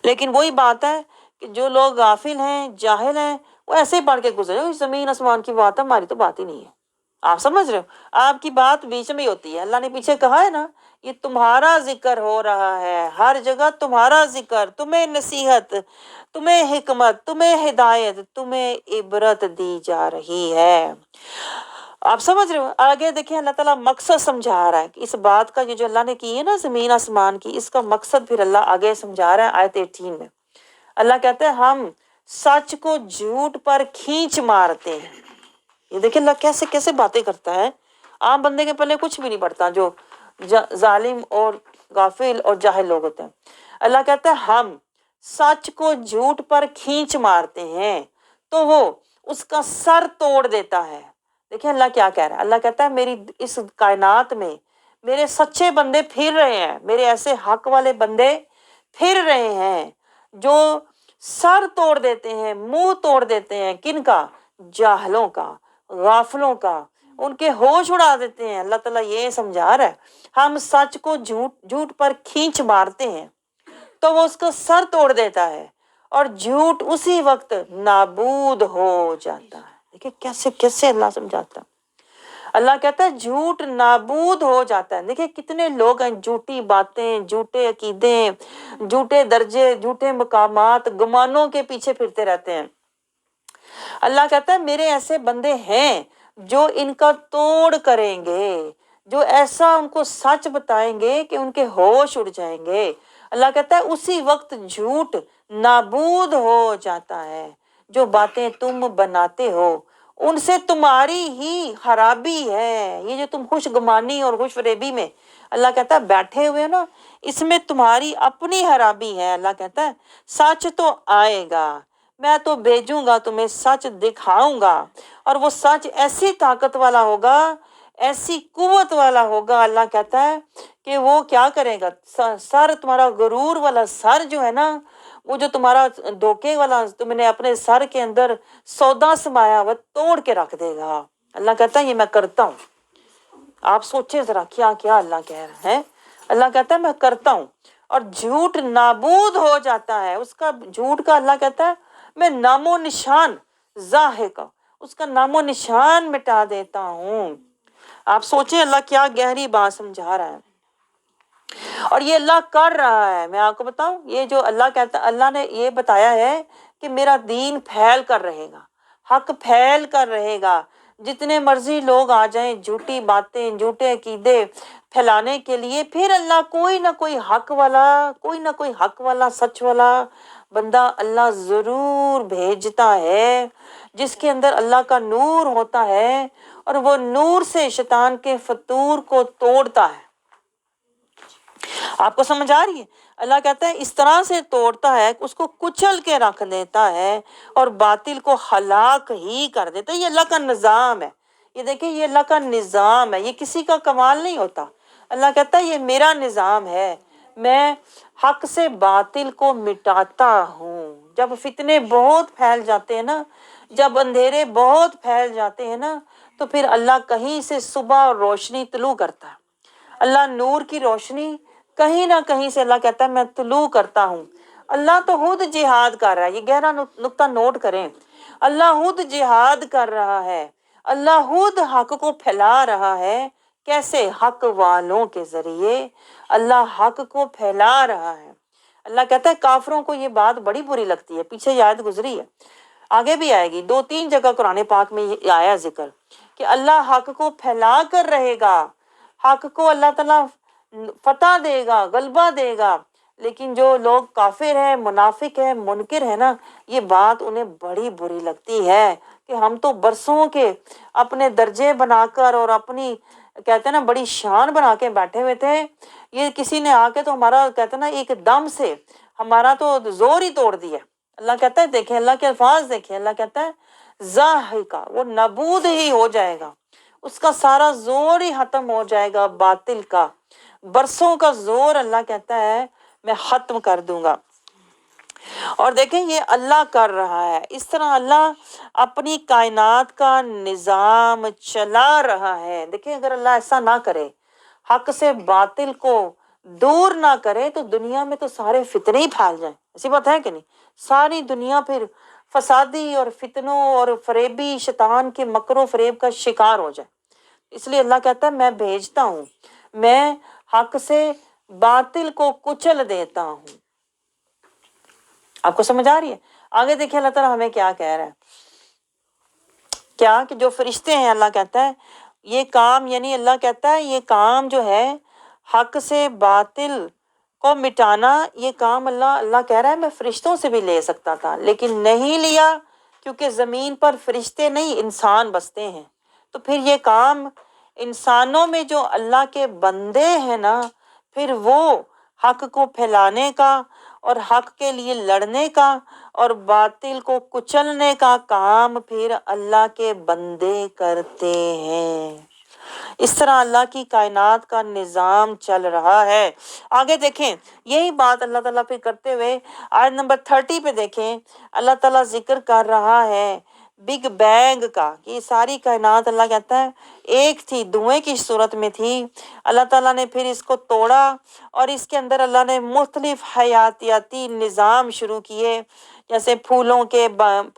لیکن وہی بات ہے کہ جو لوگ غافل ہیں، جاہل ہیں، وہ ایسے ہی پڑھ کے گزرے، زمین آسمان کی بات ہے، ہماری تو بات ہی نہیں ہے۔ آپ سمجھ رہے ہو؟ آپ کی بات بیچ میں ہی ہوتی ہے۔ اللہ نے پیچھے کہا ہے نا یہ تمہارا ذکر ہو رہا ہے، ہر جگہ تمہارا ذکر، تمہیں نصیحت، تمہیں حکمت، تمہیں ہدایت، تمہیں عبرت دی جا رہی ہے۔ آپ سمجھ رہے ہو؟ آگے دیکھیں اللہ تعالیٰ مقصد سمجھا رہا ہے کہ اس بات کا، یہ جو اللہ نے کی ہے نا زمین آسمان کی، اس کا مقصد پھر اللہ آگے سمجھا رہا ہے آیت 18 میں۔ اللہ کہتا ہے ہم سچ کو جھوٹ پر کھینچ مارتے ہیں۔ یہ دیکھیں اللہ کیسے کیسے باتیں کرتا ہے، عام بندے کے پلے کچھ بھی نہیں پڑتا جو ظالم اور غافل اور جاہل لوگ ہوتے ہیں۔ اللہ کہتا ہے ہم سچ کو جھوٹ پر کھینچ مارتے ہیں تو وہ اس کا سر توڑ دیتا ہے۔ دیکھیں اللہ کیا کہہ رہا ہے، اللہ کہتا ہے میری اس کائنات میں میرے سچے بندے پھر رہے ہیں، میرے ایسے حق والے بندے پھر رہے ہیں جو سر توڑ دیتے ہیں، منہ توڑ دیتے ہیں، کن کا؟ جاہلوں کا، غافلوں کا، ان کے ہوش اڑا دیتے ہیں۔ اللہ تعالیٰ یہ سمجھا رہا ہے ہم سچ کو جھوٹ پر کھینچ مارتے ہیں تو وہ اس کا سر توڑ دیتا ہے اور جھوٹ اسی وقت نابود ہو جاتا ہے۔ دیکھیں کیسے کیسے اللہ سمجھاتا ہے۔ اللہ کہتا ہے جھوٹ نابود ہو جاتا ہے۔ دیکھیں کتنے لوگ ہیں جھوٹی باتیں، جھوٹے عقیدے، جھوٹے درجے، جھوٹے مقامات، گمانوں کے پیچھے پھرتے رہتے ہیں۔ اللہ کہتا ہے میرے ایسے بندے ہیں جو ان کا توڑ کریں گے، جو ایسا ان کو سچ بتائیں گے کہ ان کے ہوش اڑ جائیں گے۔ اللہ کہتا ہے اسی وقت جھوٹ نابود ہو جاتا ہے۔ جو باتیں تم بناتے ہو ان سے تمہاری ہی خرابی ہے. یہ جو تم خوش گمانی اور خوش فریبی میں اللہ کہتا ہے بیٹھے ہوئے نا، اس میں تمہاری اپنی خرابی ہے. اللہ کہتا ہے سچ تو آئے گا، میں تو بھیجوں گا تمہیں، سچ دکھاؤں گا، اور وہ سچ ایسی طاقت والا ہوگا، ایسی قوت والا ہوگا. اللہ کہتا ہے کہ وہ کیا کرے گا، سر تمہارا غرور والا سر جو ہے نا، وہ جو تمہارا دھوکے والا تم نے اپنے سر کے اندر سودا سمایا وہ توڑ کے رکھ دے گا. اللہ کہتا ہے یہ میں کرتا ہوں. آپ سوچیں ذرا کیا کیا اللہ کہہ رہا ہے. اللہ کہتا ہے میں کرتا ہوں، اور جھوٹ نابود ہو جاتا ہے. اس کا جھوٹ کا اللہ کہتا ہے میں نام و نشان ظاہر کا، اس کا نام و نشان مٹا دیتا ہوں. آپ سوچیں اللہ کیا گہری بات سمجھا رہا ہے. اور یہ اللہ کر رہا ہے. میں آپ کو بتاؤں، یہ جو اللہ کہتا ہے، اللہ نے یہ بتایا ہے کہ میرا دین پھیل کر رہے گا، حق پھیل کر رہے گا. جتنے مرضی لوگ آ جائیں جھوٹی باتیں جھوٹے عقیدے پھیلانے کے لیے، پھر اللہ کوئی نہ کوئی حق والا سچ والا بندہ اللہ ضرور بھیجتا ہے، جس کے اندر اللہ کا نور ہوتا ہے، اور وہ نور سے شیطان کے فتور کو توڑتا ہے. آپ کو سمجھ آ رہی ہے؟ اللہ کہتا ہے اس طرح سے توڑتا ہے، اس کو کچل کے رکھ دیتا ہے اور باطل کو ہلاک ہی کر دیتا ہے. یہ اللہ کا نظام ہے. یہ دیکھیں یہ اللہ کا نظام ہے، یہ کسی کا کمال نہیں ہوتا. اللہ کہتا ہے یہ میرا نظام ہے، میں حق سے باطل کو مٹاتا ہوں. جب فتنے بہت پھیل جاتے ہیں نا، جب اندھیرے بہت پھیل جاتے ہیں نا، تو پھر اللہ کہیں سے صبح روشنی طلوع کرتا ہے. اللہ نور کی روشنی کہیں نہ کہیں سے اللہ کہتا ہے میں طلوع کرتا ہوں. اللہ تو خود جہاد کر رہا ہے. یہ گہرا نقطہ نوٹ کریں. اللہ خود جہاد کر رہا ہے. اللہ خود حق کو پھیلا رہا ہے. کیسے؟ حق والوں کے ذریعے اللہ حق کو پھیلا رہا ہے. اللہ کہتا ہے کافروں کو یہ بات بڑی بری لگتی ہے. پیچھے یہ آیت گزری ہے، آگے بھی آئے گی. 2-3 جگہ قرآن پاک میں یہ آیا ذکر کہ اللہ حق کو پھیلا کر رہے گا، حق کو اللہ تعالیٰ فتح دے گا، غلبہ دے گا. لیکن جو لوگ کافر ہیں، منافق ہیں، منکر ہیں نا، یہ بات انہیں بڑی بری لگتی ہے کہ ہم تو برسوں کے اپنے درجے بنا کر اور اپنی کہتے ہیں نا بڑی شان بنا کے بیٹھے ہوئے تھے، یہ کسی نے آ کے تو ہمارا کہتے ہیں نا ایک دم سے ہمارا تو زور ہی توڑ دیا. اللہ کہتا ہے دیکھیں اللہ کے الفاظ دیکھیں. اللہ کہتا ہے ذاہقہ، وہ نابود ہی ہو جائے گا، اس کا سارا زور ہی ختم ہو جائے گا. باطل کا برسوں کا زور اللہ کہتا ہے میں ختم کر دوں گا. اور دیکھیں یہ اللہ کر رہا ہے. اس طرح اللہ اپنی کائنات کا نظام چلا رہا ہے. دیکھیں اگر اللہ ایسا نہ کرے، حق سے باطل کو دور نہ کرے، تو دنیا میں تو سارے فتنے ہی پھیل جائیں. ایسی بات ہے کہ نہیں؟ ساری دنیا پھر فسادی اور فتنوں اور فریبی شیطان کے مکر و فریب کا شکار ہو جائے. اس لیے اللہ کہتا ہے میں بھیجتا ہوں، میں حق سے باطل کو کچل دیتا ہوں. آپ کو سمجھ آ رہی ہے؟ آگے دیکھیں اللہ تعالیٰ ہمیں کیا کہہ رہا ہے. کیا کہ جو فرشتے ہیں اللہ کہتا ہے یہ کام، یعنی اللہ کہتا ہے یہ کام جو ہے حق سے باطل کو مٹانا، یہ کام اللہ کہہ رہا ہے میں فرشتوں سے بھی لے سکتا تھا لیکن نہیں لیا، کیونکہ زمین پر فرشتے نہیں انسان بستے ہیں. تو پھر یہ کام انسانوں میں جو اللہ کے بندے ہیں نا، پھر وہ حق کو پھیلانے کا اور حق کے لیے لڑنے کا اور باطل کو کچلنے کا کام پھر اللہ کے بندے کرتے ہیں. اس طرح اللہ کی کائنات کا نظام چل رہا ہے. آگے دیکھیں یہی بات اللہ تعالیٰ پہ کرتے ہوئے آیت نمبر 30 پہ دیکھیں اللہ تعالیٰ ذکر کر رہا ہے بگ بینگ کا. یہ ساری کائنات اللہ کہتا ہے ایک تھی، دھوئیں کی صورت میں تھی. اللہ تعالیٰ نے پھر اس کو توڑا اور اس کے اندر اللہ نے مختلف حیاتیاتی نظام شروع کیے، جیسے پھولوں کے،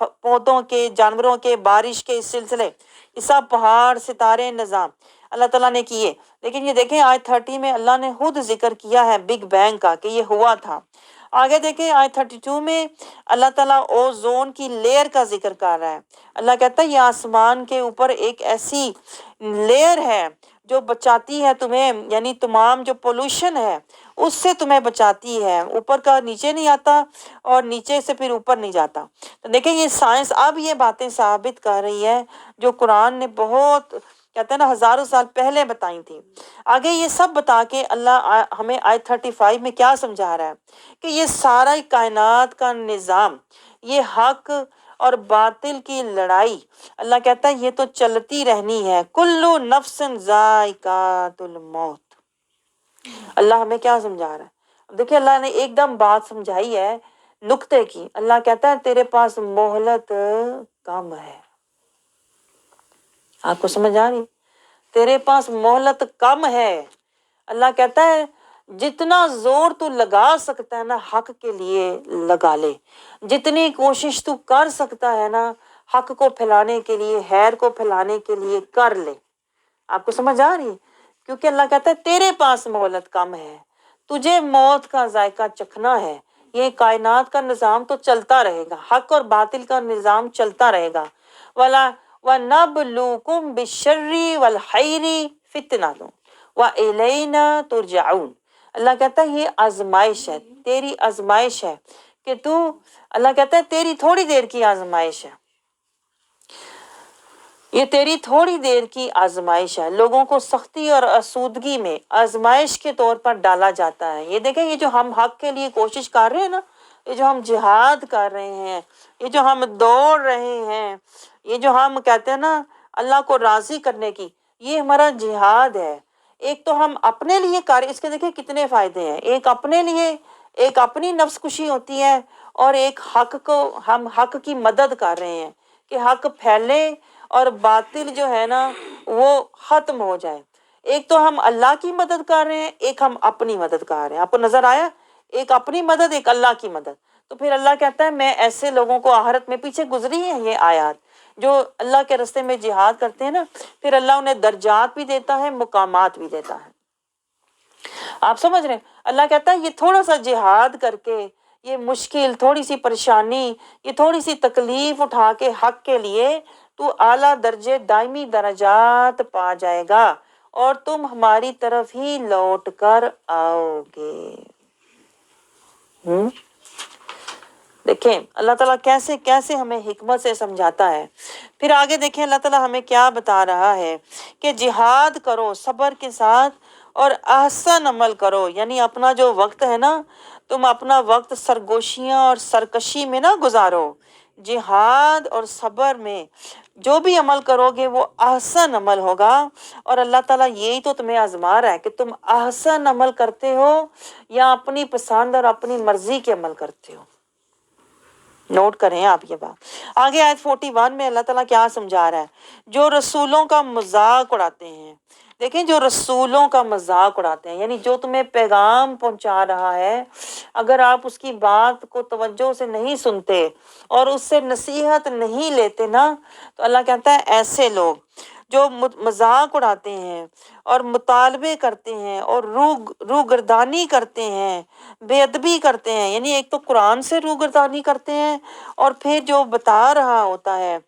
پودوں کے، جانوروں کے، بارش کے سلسلے، یہ سب پہاڑ ستارے نظام اللہ تعالیٰ نے کیے. لیکن یہ دیکھیں آیت 30 میں اللہ نے خود ذکر کیا ہے بگ بینگ کا کہ یہ ہوا تھا. آگے دیکھیں آیت 32 میں اللہ تعالیٰ اوزون کی لیئر کا ذکر کر رہا ہے. اللہ کہتا ہے یہ آسمان کے اوپر ایک ایسی لیئر ہے جو بچاتی ہے تمہیں، یعنی تمام جو پولوشن ہے اس سے تمہیں بچاتی ہے، اوپر کا نیچے نہیں آتا اور نیچے سے پھر اوپر نہیں جاتا۔ تو دیکھیں یہ سائنس اب یہ باتیں ثابت کر رہی ہے جو قرآن نے بہت کہتے ہیں نا ہزاروں سال پہلے بتائی تھی۔ آگے یہ سب بتا کے اللہ ہمیں آیت 35 میں کیا سمجھا رہا ہے کہ یہ سارا کائنات کا نظام، یہ حق اور باطل کی لڑائی، اللہ کہتا ہے یہ تو چلتی رہنی ہے، کلو نفس ذائقۃ الموت۔ اللہ ہمیں کیا سمجھا رہا ہے؟ دیکھیں اللہ نے ایک دم بات سمجھائی ہے نقطے کی۔ اللہ کہتا ہے تیرے پاس مہلت کم ہے۔ آپ کو سمجھ آ رہی؟ تیرے پاس مہلت کم ہے۔ اللہ کہتا ہے جتنا زور تو لگا سکتا ہے نا حق کے لیے لگا لے، جتنی کوشش تو کر سکتا ہے نا حق کو پھیلانے کے لیے، خیر کو پھیلانے کے لیے کر لے۔ آپ کو سمجھ آ رہی؟ کیونکہ اللہ کہتا ہے تیرے پاس مہلت کم ہے، تجھے موت کا ذائقہ چکھنا ہے۔ یہ کائنات کا نظام تو چلتا رہے گا، حق اور باطل کا نظام چلتا رہے گا۔ وَلَا وَنَبْلُوكُمْ بِالشَّرِّ وَالْخَيْرِ فِتْنَةٌ وَإِلَيْنَا تُرْجَعُونَ۔ اللہ کہتا ہے یہ آزمائش ہے، تیری آزمائش ہے کہ اللہ کہتا ہے تیری تھوڑی دیر کی آزمائش ہے، یہ تیری تھوڑی دیر کی آزمائش ہے۔ لوگوں کو سختی اور آسودگی میں آزمائش کے طور پر ڈالا جاتا ہے۔ یہ دیکھیں یہ جو ہم حق کے لیے کوشش کر رہے ہیں نا، یہ جو ہم جہاد کر رہے ہیں، یہ جو ہم دوڑ رہے ہیں، یہ جو ہم کہتے ہیں نا اللہ کو راضی کرنے کی، یہ ہمارا جہاد ہے۔ ایک تو ہم اپنے لیے اس کے دیکھیں کتنے فائدے ہیں، ایک اپنے لیے، ایک اپنی نفس کشی ہوتی ہے، اور ایک ہم حق کی مدد کر رہے ہیں کہ حق پھیلے اور باطل جو ہے نا وہ ختم ہو جائے۔ ایک تو ہم اللہ کی مدد کر رہے ہیں، ایک ہم اپنی مدد کر رہے ہیں۔ آپ کو نظر آیا؟ ایک اپنی مدد، ایک اللہ کی مدد۔ تو پھر اللہ کہتا ہے میں ایسے لوگوں کو آخرت میں، پیچھے گزری ہے یہ آیات، جو اللہ کے راستے میں جہاد کرتے ہیں نا، پھر اللہ انہیں درجات بھی دیتا ہے، مقامات بھی دیتا ہے۔ آپ سمجھ رہے ہیں؟ اللہ کہتا ہے یہ تھوڑا سا جہاد کر کے، یہ مشکل، تھوڑی سی پریشانی، یہ تھوڑی سی تکلیف اٹھا کے حق کے لیے تو اعلیٰ درجے دائمی درجات پا جائے گا، اور تم ہماری طرف ہی لوٹ کر آؤ گے۔ دیکھیں اللہ تعالیٰ کیسے کیسے ہمیں حکمت سے سمجھاتا ہے۔ پھر آگے دیکھیں اللہ تعالیٰ ہمیں کیا بتا رہا ہے کہ جہاد کرو صبر کے ساتھ اور احسن عمل کرو، یعنی اپنا جو وقت ہے نا، تم اپنا وقت سرگوشیاں اور سرکشی میں نہ گزارو۔ جہاد اور صبر میں جو بھی عمل کرو گے وہ احسن عمل ہوگا، اور اللہ تعالیٰ یہی تو تمہیں آزما رہا ہے کہ تم احسن عمل کرتے ہو یا اپنی پسند اور اپنی مرضی کے عمل کرتے ہو۔ نوٹ کریں آپ یہ بات۔ آگے آیت 41 میں اللہ تعالیٰ کیا سمجھا رہا ہے؟ جو رسولوں کا مذاق اڑاتے ہیں۔ دیکھیں جو رسولوں کا مذاق اڑاتے ہیں، یعنی جو تمہیں پیغام پہنچا رہا ہے، اگر آپ اس کی بات کو توجہ سے نہیں سنتے اور اس سے نصیحت نہیں لیتے نا، تو اللہ کہتا ہے ایسے لوگ جو مذاق اڑاتے ہیں اور مطالبے کرتے ہیں اور روگردانی کرتے ہیں، بے ادبی کرتے ہیں، یعنی ایک تو قرآن سے روگردانی کرتے ہیں اور پھر جو بتا رہا ہوتا ہے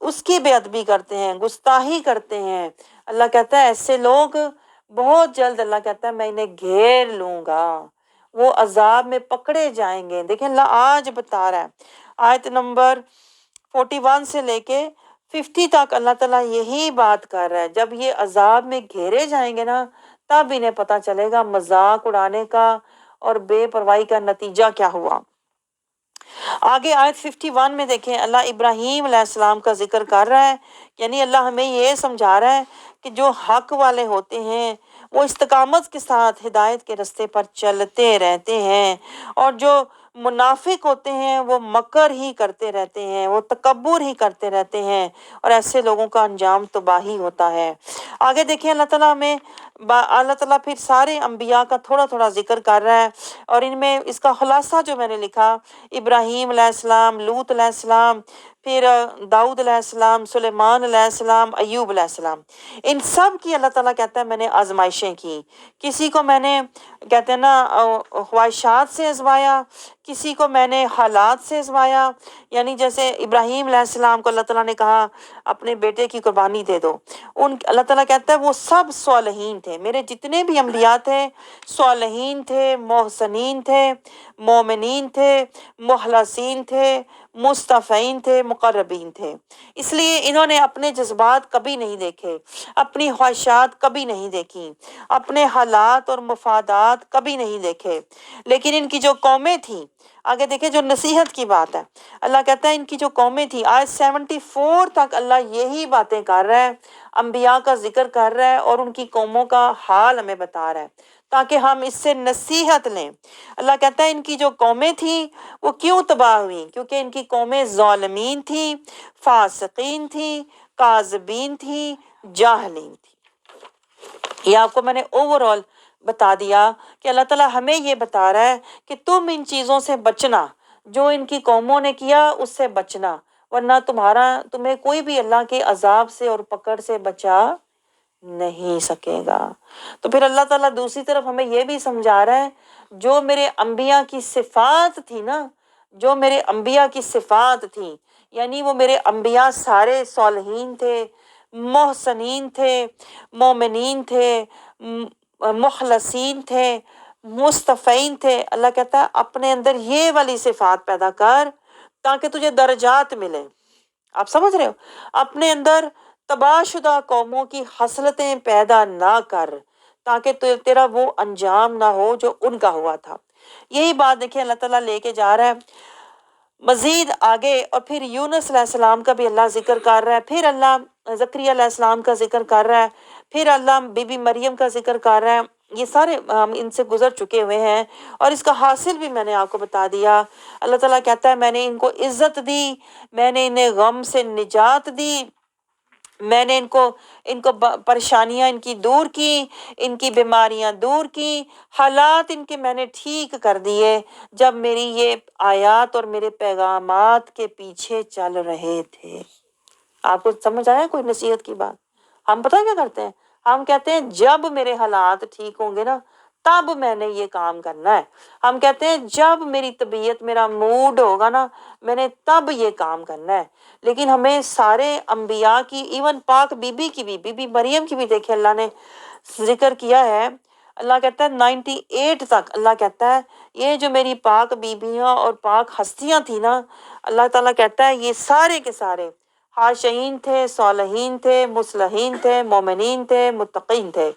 اس کی بے ادبی کرتے ہیں، گستاخی کرتے ہیں۔ اللہ کہتا ہے ایسے لوگ بہت جلد، اللہ کہتا ہے میں انہیں گھیر لوں گا، وہ عذاب میں پکڑے جائیں گے۔ دیکھیں اللہ آج بتا رہا ہے، آیت نمبر 41 سے لے کے 50 تک اللہ تعالیٰ یہی بات کر رہا ہے۔ جب یہ عذاب میں گھیرے جائیں گے نا، تب انہیں پتہ چلے گا مذاق اڑانے کا اور بے پرواہی کا نتیجہ کیا ہوا۔ آگے آیت 51 میں دیکھیں اللہ ابراہیم علیہ السلام کا ذکر کر رہا ہے، یعنی اللہ ہمیں یہ سمجھا رہا ہے کہ جو حق والے ہوتے ہیں وہ استقامت کے ساتھ ہدایت کے راستے پر چلتے رہتے ہیں، اور جو منافق ہوتے ہیں وہ مکر ہی کرتے رہتے ہیں، وہ تکبر ہی کرتے رہتے ہیں، اور ایسے لوگوں کا انجام تباہی ہوتا ہے۔ آگے دیکھیں اللہ تعالیٰ ہمیں اللہ تعالیٰ پھر سارے انبیاء کا تھوڑا تھوڑا ذکر کر رہا ہے، اور ان میں اس کا خلاصہ جو میں نے لکھا، ابراہیم علیہ السلام، لوط علیہ السلام، پھر داؤد علیہ السلام، سلیمان علیہ السلام، ایوب علیہ السلام، ان سب کی اللہ تعالیٰ کہتا ہے میں نے آزمائشیں کی. کسی کو میں نے کہتے ہیں نا خواہشات سے آزمایا، کسی کو میں نے حالات سے آزمایا. یعنی جیسے ابراہیم علیہ السلام کو اللہ تعالیٰ نے کہا اپنے بیٹے کی قربانی دے دو، اللہ تعالیٰ کہتا ہے وہ سب صالحین تھے، میرے جتنے بھی انبیاء تھے صالحین تھے، محسنین تھے، مومنین تھے، مخلصین تھے، مصطفین تھے، مقربین تھے. اس لیے انہوں نے اپنے جذبات کبھی نہیں دیکھے، اپنی خواہشات کبھی نہیں دیکھی، اپنے حالات اور مفادات کبھی نہیں دیکھے. لیکن ان کی جو قومیں تھیں، آگے دیکھیں جو نصیحت کی بات ہے، اللہ کہتا ہے ان کی جو قومیں تھیں، آج 74 تک اللہ یہی باتیں کر رہا ہے، انبیاء کا ذکر کر رہا ہے اور ان کی قوموں کا حال ہمیں بتا رہا ہے تاکہ ہم اس سے نصیحت لیں. اللہ کہتا ہے ان کی جو قومیں تھیں وہ کیوں تباہ ہوئیں؟ کیونکہ ان کی قومیں ظالمین تھیں، فاسقین تھیں، کاذبین تھیں، جاہلین تھیں. یہ آپ کو میں نے اوور آل بتا دیا کہ اللہ تعالیٰ ہمیں یہ بتا رہا ہے کہ تم ان چیزوں سے بچنا، جو ان کی قوموں نے کیا اس سے بچنا، ورنہ تمہیں کوئی بھی اللہ کے عذاب سے اور پکڑ سے بچا نہیں سکے گا. تو پھر اللہ تعالیٰ دوسری طرف ہمیں یہ بھی سمجھا رہا ہے جو میرے انبیاء کی صفات تھی نا، جو میرے انبیاء کی صفات تھیں، یعنی وہ میرے انبیاء سارے صالحین تھے، محسنین تھے، مومنین تھے، مخلصین تھے، مصطفین تھے. اللہ کہتا ہے اپنے اندر یہ والی صفات پیدا کر تاکہ تجھے درجات ملے. آپ سمجھ رہے ہو؟ اپنے اندر تباہ شدہ قوموں کی خصلتیں پیدا نہ کر تاکہ تیرا وہ انجام نہ ہو جو ان کا ہوا تھا. یہی بات دیکھیں اللہ تعالیٰ لے کے جا رہا ہے مزید آگے، اور پھر یونس علیہ السلام کا بھی اللہ ذکر کر رہا ہے، پھر اللہ زکریا علیہ السلام کا ذکر کر رہا ہے، پھر اللہ بی بی مریم کا ذکر کر رہا ہے. یہ سارے ہم ان سے گزر چکے ہوئے ہیں اور اس کا حاصل بھی میں نے آپ کو بتا دیا. اللہ تعالیٰ کہتا ہے میں نے ان کو عزت دی، میں نے انہیں غم سے نجات دی، میں نے ان کو پریشانیاں ان کی دور کی، ان کی بیماریاں دور کی، حالات ان کے میں نے ٹھیک کر دیے جب میری یہ آیات اور میرے پیغامات کے پیچھے چل رہے تھے. آپ کو سمجھ آیا کوئی نصیحت کی بات؟ ہم پتہ کیا کرتے ہیں، ہم کہتے ہیں جب میرے حالات ٹھیک ہوں گے نا تب میں نے یہ کام کرنا ہے. ہم کہتے ہیں جب میری طبیعت، میرا موڈ ہوگا نا میں نے تب یہ کام کرنا ہے. لیکن ہمیں سارے انبیاء کی، ایون پاک بی بی کی بھی، بی بی مریم کی بھی دیکھیں اللہ نے ذکر کیا ہے. اللہ کہتا ہے 98 تک اللہ کہتا ہے یہ جو میری پاک بیبیاں اور پاک ہستیاں تھیں نا، اللہ تعالیٰ کہتا ہے یہ سارے کے سارے خاشعین تھے، صالحین تھے، مصلحین تھے، مومنین تھے، متقین تھے.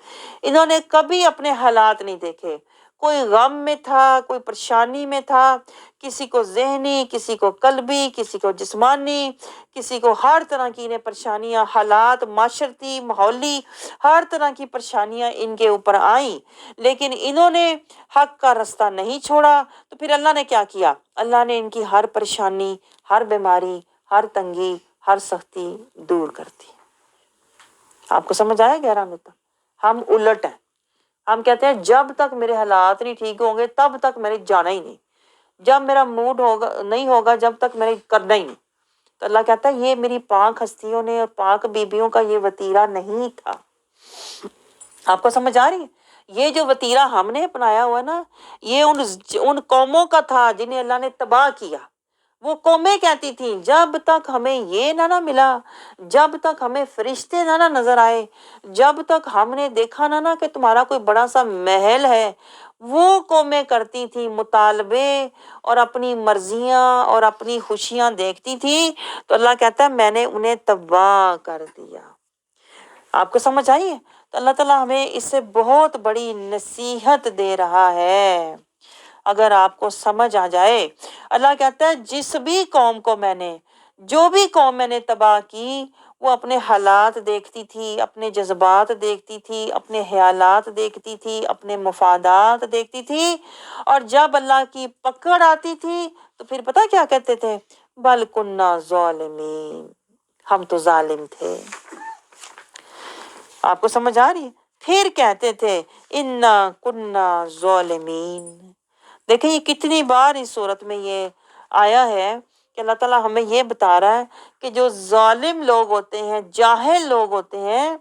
انہوں نے کبھی اپنے حالات نہیں دیکھے. کوئی غم میں تھا، کوئی پریشانی میں تھا، کسی کو ذہنی، کسی کو قلبی، کسی کو جسمانی، کسی کو ہر طرح کی انہیں پریشانیاں، حالات معاشرتی، ماحولی، ہر طرح کی پریشانیاں ان کے اوپر آئیں، لیکن انہوں نے حق کا رستہ نہیں چھوڑا. تو پھر اللہ نے کیا کیا؟ اللہ نے ان کی ہر پریشانی، ہر بیماری، ہر تنگی، ہر سختی دور کر دی. آپ کو سمجھ آیا گہرا نقطہ؟ ہم الٹ ہیں. ہم کہتے ہیں جب تک میرے حالات نہیں ٹھیک ہوں گے تب تک میں نے جانا ہی نہیں، جب میرا موڈ نہیں ہوگا جب تک میں نے کرنا ہی نہیں. تو اللہ کہتا ہے یہ میری پاک ہستیوں نے اور پاک بیبیوں کا یہ وتیرہ نہیں تھا. آپ کو سمجھ آ رہی ہے؟ یہ جو وتیرہ ہم نے اپنایا ہوا نا یہ ان قوموں کا تھا جنہیں اللہ نے تباہ کیا. وہ قومیں کہتی تھیں جب تک ہمیں یہ نہ ملا، جب تک ہمیں فرشتے نہ نظر آئے، جب تک ہم نے دیکھا نہ کہ تمہارا کوئی بڑا سا محل ہے. وہ قومیں کرتی تھیں مطالبے اور اپنی مرضیاں اور اپنی خوشیاں دیکھتی تھیں. تو اللہ کہتا ہے میں نے انہیں تباہ کر دیا. آپ کو سمجھ آئی ہے؟ تو اللہ تعالیٰ ہمیں اس سے بہت بڑی نصیحت دے رہا ہے اگر آپ کو سمجھ آ جائے. اللہ کہتا ہے جس بھی قوم کو جو بھی قوم میں نے تباہ کی وہ اپنے حالات دیکھتی تھی، اپنے جذبات دیکھتی تھی، اپنے خیالات دیکھتی تھی، اپنے مفادات دیکھتی تھی، اور جب اللہ کی پکڑ آتی تھی تو پھر پتہ کیا کہتے تھے؟ بل کننا ظالمین، ہم تو ظالم تھے. آپ کو سمجھ آ رہی ہے؟ پھر کہتے تھے انا کننا ظالمین۔ دیکھیں یہ کتنی بار اس صورت میں یہ آیا ہے کہ اللہ تعالیٰ ہمیں یہ بتا رہا ہے کہ جو ظالم لوگ ہوتے ہیں، جاہل لوگ ہوتے ہیں،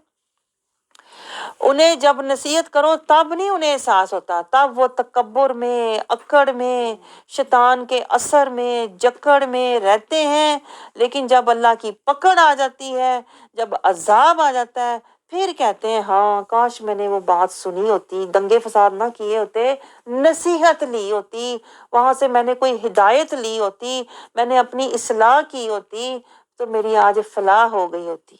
انہیں جب نصیحت کرو تب نہیں انہیں احساس ہوتا، تب وہ تکبر میں، اکڑ میں، شیطان کے اثر میں، جکڑ میں رہتے ہیں۔ لیکن جب اللہ کی پکڑ آ جاتی ہے، جب عذاب آ جاتا ہے، پھر کہتے ہیں ہاں کاش میں نے وہ بات سنی ہوتی، دنگے فساد نہ کیے ہوتے، نصیحت لی ہوتی، وہاں سے میں نے کوئی ہدایت لی ہوتی، میں نے اپنی اصلاح کی ہوتی تو میری آج فلاح ہو گئی ہوتی۔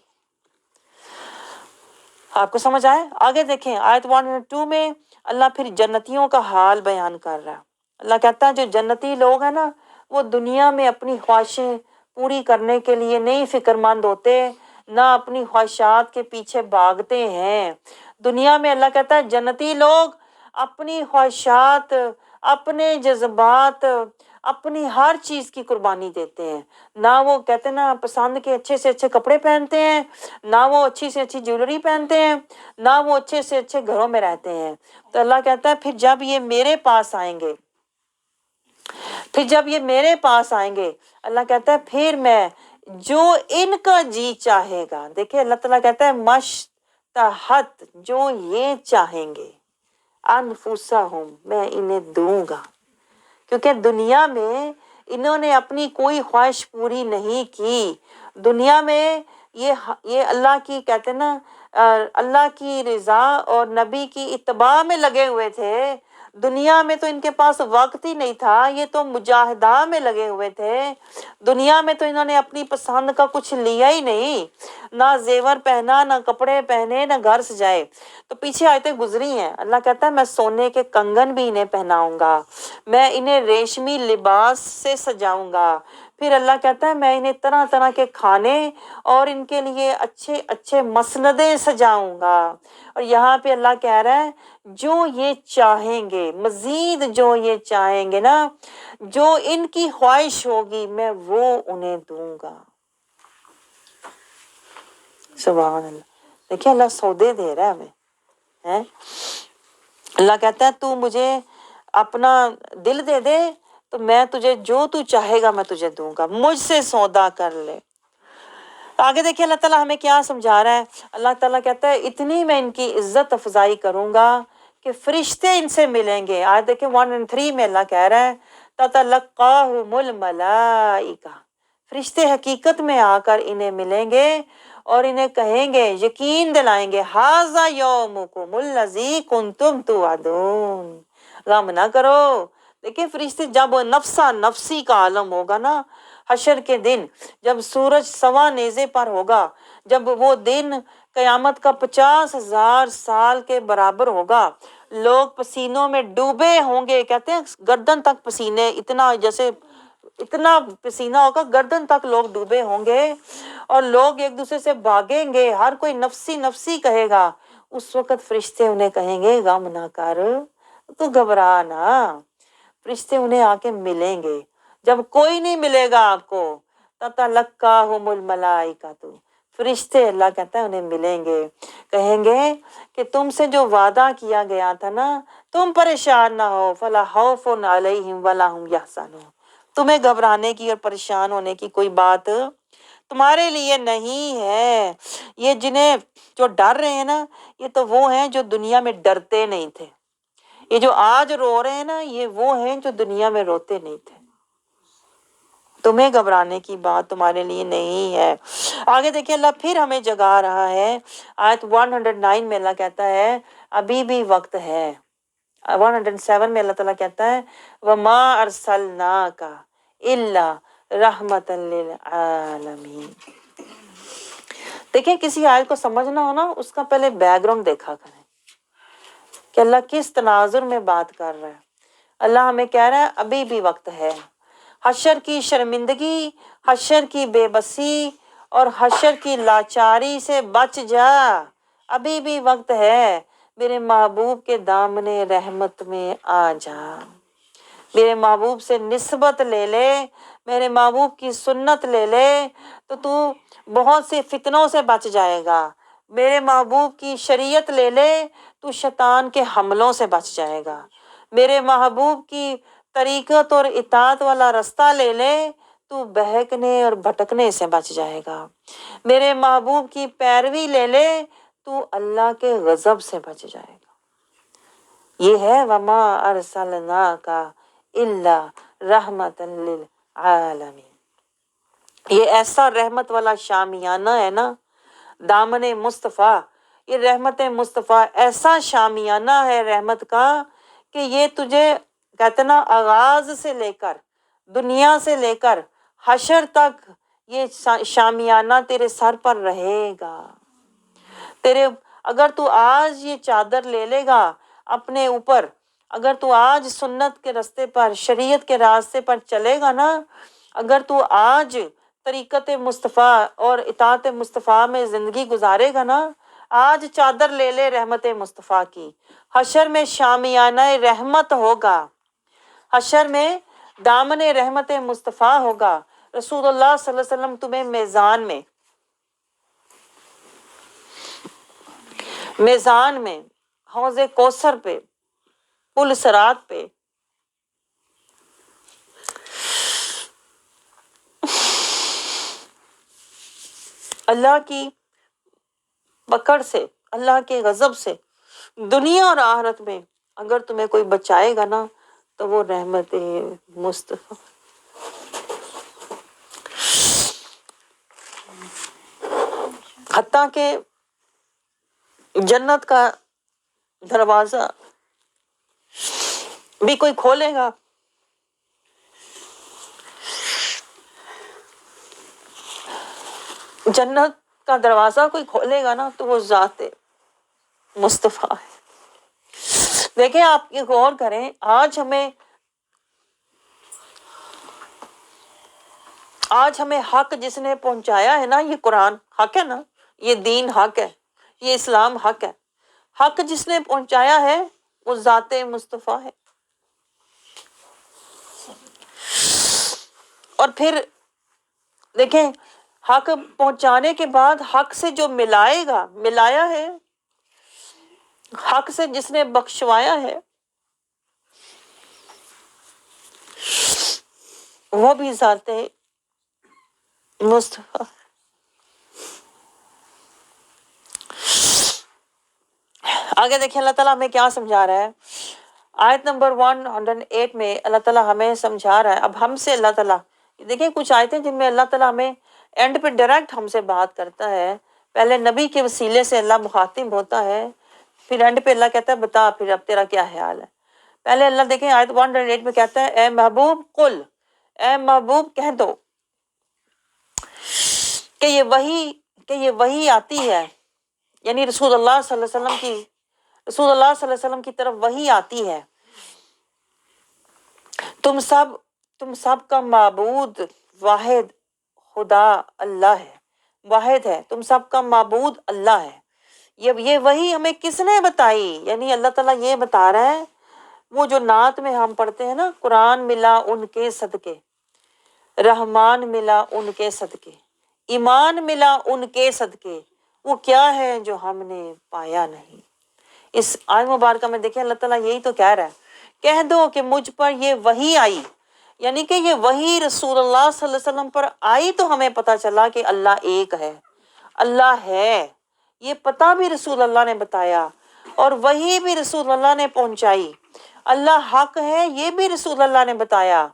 آپ کو سمجھ آئے؟ آگے دیکھیں آیت 102 میں اللہ پھر جنتیوں کا حال بیان کر رہا ہے۔ اللہ کہتا ہے جو جنتی لوگ ہیں نا، وہ دنیا میں اپنی خواہشیں پوری کرنے کے لیے نہیں فکر مند ہوتے، نہ اپنی خواہشات کے پیچھے بھاگتے ہیں۔ دنیا میں اللہ کہتا ہے جنتی لوگ اپنی خواہشات، اپنے جذبات، اپنی ہر چیز کی قربانی دیتے ہیں۔ نہ وہ کہتے ہیں نا پسند کے اچھے سے اچھے کپڑے پہنتے ہیں، نہ وہ اچھی سے اچھی جیولری پہنتے ہیں، نہ وہ اچھے سے اچھے گھروں میں رہتے ہیں۔ تو اللہ کہتا ہے پھر جب یہ میرے پاس آئیں گے، اللہ کہتا ہے پھر میں جو ان کا جی چاہے گا، دیکھیں اللہ تعالیٰ کہتا ہے مشتہت، جو یہ چاہیں گے، انفسہم، میں انہیں دوں گا۔ کیونکہ دنیا میں انہوں نے اپنی کوئی خواہش پوری نہیں کی۔ دنیا میں یہ اللہ کی کہتے ہیں نا اللہ کی رضا اور نبی کی اتباع میں لگے ہوئے تھے۔ دنیا میں تو ان کے پاس وقت ہی نہیں تھا، یہ تو مجاہدہ میں لگے ہوئے تھے۔ دنیا میں تو انہوں نے اپنی پسند کا کچھ لیا ہی نہیں، نہ زیور پہنا، نہ کپڑے پہنے، نہ گھر سجائے۔ تو پیچھے آیتیں گزری ہیں، اللہ کہتا ہے میں سونے کے کنگن بھی انہیں پہناؤں گا، میں انہیں ریشمی لباس سے سجاؤں گا۔ پھر اللہ کہتا ہے میں انہیں طرح طرح کے کھانے اور ان کے لیے اچھے اچھے مسندیں سجاؤں گا۔ اور یہاں پہ اللہ کہہ رہا ہے جو یہ چاہیں گے، مزید جو یہ چاہیں گے نا، جو ان کی خواہش ہوگی میں وہ انہیں دوں گا۔ سبحان اللہ، دیکھیں اللہ سودے دے رہا ہے ہمیں۔ اللہ کہتا ہے تو مجھے اپنا دل دے دے تو میں تجھے جو تو چاہے گا میں تجھے دوں گا، مجھ سے سودا کر لے۔ آگے دیکھیں اللہ تعالیٰ ہمیں کیا سمجھا رہا ہے۔ اللہ تعالیٰ کہتا ہے اتنی میں ان کی عزت افزائی کروں گا کہ فرشتے ان سے ملیں گے۔ آج دیکھیں 103 میں اللہ کہہ رہا ہے تَتَلَقَّاهُمُ الْمَلَائِكَةُ، فرشتے حقیقت میں آ کر انہیں ملیں گے اور انہیں کہیں گے، یقین دلائیں گے، هَذَا يَوْمُكُمُ الَّذِي كُنْتُمْ تُوعَدُونَ، غم نہ کرو۔ دیکھیں فرشتے جب نفسا نفسی کا عالم ہوگا نا، حشر کے دن جب سورج سوا نیزے پر ہوگا، جب وہ دن قیامت کا 50,000 سال کے برابر ہوگا، لوگ پسینوں میں ڈوبے ہوں گے، کہتے ہیں گردن تک پسینے، اتنا جیسے اتنا پسینہ ہوگا گردن تک لوگ ڈوبے ہوں گے، اور لوگ ایک دوسرے سے بھاگیں گے، ہر کوئی نفسی نفسی کہے گا۔ اس وقت فرشتے انہیں کہیں گے غم نہ کر، تو گھبرا نہ۔ فرشتے انہیں آ کے ملیں گے، جب کوئی نہیں ملے گا آپ کو، تَتَلَقَّاهُمُ الْمَلَائِكَةُ، فرشتے اللہ کہتا ہے انہیں ملیں گے، کہیں گے کہ تم سے جو وعدہ کیا گیا تھا نا، تم پریشان نہ ہو، فَلَا خَوْفٌ عَلَيْهِمْ وَلَا هُمْ يَحْزَنُونَ، تمہیں گھبرانے کی اور پریشان ہونے کی کوئی بات تمہارے لیے نہیں ہے۔ یہ جنہیں جو ڈر رہے ہیں نا، یہ تو وہ ہیں جو دنیا میں ڈرتے نہیں تھے۔ یہ جو آج رو رہے ہیں نا، یہ وہ ہیں جو دنیا میں روتے نہیں تھے۔ تمہیں گھبرانے کی بات تمہارے لیے نہیں ہے۔ آگے دیکھیں اللہ پھر ہمیں جگا رہا ہے، آیت 109 میں اللہ کہتا ہے ابھی بھی وقت ہے۔ 107 میں اللہ تعالیٰ کہتا ہے وَمَا أَرْسَلْنَاكَ إِلَّا رَحْمَةً لِّلْعَالَمِينَ۔ دیکھیں کسی آیت کو سمجھنا ہو نا، اس کا پہلے بیک گراؤنڈ دیکھا کریں کہ اللہ کس تناظر میں بات کر رہا ہے۔ اللہ ہمیں کہہ رہا ہے ابھی بھی وقت ہے، حشر کی شرمندگی، حشر کی بے بسی اور حشر کی لاچاری سے بچ جا، ابھی بھی وقت ہے، میرے محبوب کے دامن رحمت میں آ جا، میرے محبوب سے نسبت لے لے، میرے محبوب کی سنت لے لے، تو بہت سے فتنوں سے بچ جائے گا، میرے محبوب کی شریعت لے لے تو شیطان کے حملوں سے بچ جائے گا، میرے محبوب کی طریقت اور اطاعت والا رستہ لے لے تو بہکنے اور بھٹکنے سے بچ جائے گا، میرے محبوب کی پیروی لے لے تو اللہ کے غضب سے بچ جائے گا۔ یہ ہے وما ارسلناک الا رحمت للعالمین۔ یہ ایسا رحمت والا شامیانہ ہے نا، دامن مصطفیٰ، یہ رحمت مصطفیٰ ایسا شامیانہ ہے رحمت کا کہ یہ تجھے کہتے نا آغاز سے لے کر دنیا سے لے کر حشر تک یہ شامیانہ تیرے سر پر رہے گا۔ تیرے اگر تو آج یہ چادر لے لے گا اپنے اوپر، اگر تو آج سنت کے راستے پر، شریعت کے راستے پر چلے گا نا، اگر تو آج طریقت مصطفیٰ اور اطاعت مصطفیٰ میں زندگی گزارے گا نا، آج چادر لے لے رحمت مصطفیٰ کی، حشر میں شامیانہ رحمت ہوگا، حشر میں دامن رحمت مصطفیٰ ہوگا۔ رسول اللہ صلی اللہ علیہ وسلم تمہیں میزان میں حوض کوثر پہ، پل صراط پہ اللہ کی پکڑ سے، اللہ کے غضب سے دنیا اور آخرت میں اگر تمہیں کوئی بچائے گا نا تو وہ رحمت مصطفیٰ۔ حتیٰ کہ جنت کا دروازہ بھی کوئی کھولے گا، جنت کا دروازہ کوئی کھولے گا نا تو وہ ذات مصطفیٰ ہے۔ دیکھیں آپ یہ غور کریں، آج ہمیں حق جس نے پہنچایا ہے نا، یہ قرآن حق ہے نا، یہ دین حق ہے، یہ اسلام حق ہے، حق جس نے پہنچایا ہے وہ ذات مصطفیٰ ہے۔ اور پھر دیکھیں حق پہنچانے کے بعد حق سے جو ملایا ہے، حق سے جس نے بخشوایا ہے، وہ بھی ذات مصطفیٰ۔ آگے دیکھیں اللہ تعالیٰ ہمیں کیا سمجھا رہا ہے۔ آیت نمبر 108 میں اللہ تعالیٰ ہمیں سمجھا رہا ہے۔ اب ہم سے اللہ تعالیٰ دیکھیں کچھ آیتیں جن میں اللہ تعالیٰ ہمیں اینڈ پہ ڈائریکٹ ہم سے بات کرتا ہے، پہلے نبی کے وسیلے سے اللہ مخاطب ہوتا ہے، پھر اینڈ پہ اللہ کہتا ہے بتا پھر اب تیرا کیا خیال ہے۔ پہلے اللہ دیکھیں آیت 108 میں کہتا ہے اے محبوب قل، اے محبوب کہہ دو کہ یہ وحی آتی ہے، یعنی رسول اللہ صلی اللہ علیہ وسلم کی طرف وحی آتی ہے، تم سب کا معبود واحد خدا اللہ ہے، واحد ہے، تم سب کا معبود اللہ ہے۔ یہ وحی ہمیں کس نے بتائی؟ یعنی اللہ تعالیٰ یہ بتا رہا ہے، وہ جو نعت میں ہم پڑھتے ہیں نا، قرآن ملا ان کے صدقے، رحمان ملا ان کے صدقے، ایمان ملا ان کے صدقے، وہ کیا ہے جو ہم نے پایا نہیں۔ اس آیت مبارکہ میں دیکھیں اللہ تعالیٰ یہی تو کہہ رہا ہے، کہہ دو کہ مجھ پر یہ وحی آئی، یعنی کہ یہ وحی رسول اللہ صلی اللہ علیہ وسلم پر آئی تو ہمیں پتہ چلا کہ اللہ ایک ہے، اللہ ہے، یہ پتہ بھی رسول اللہ نے بتایا اور وحی بھی رسول اللہ نے پہنچائی، اللہ حق ہے یہ بھی رسول اللہ نے بتایا،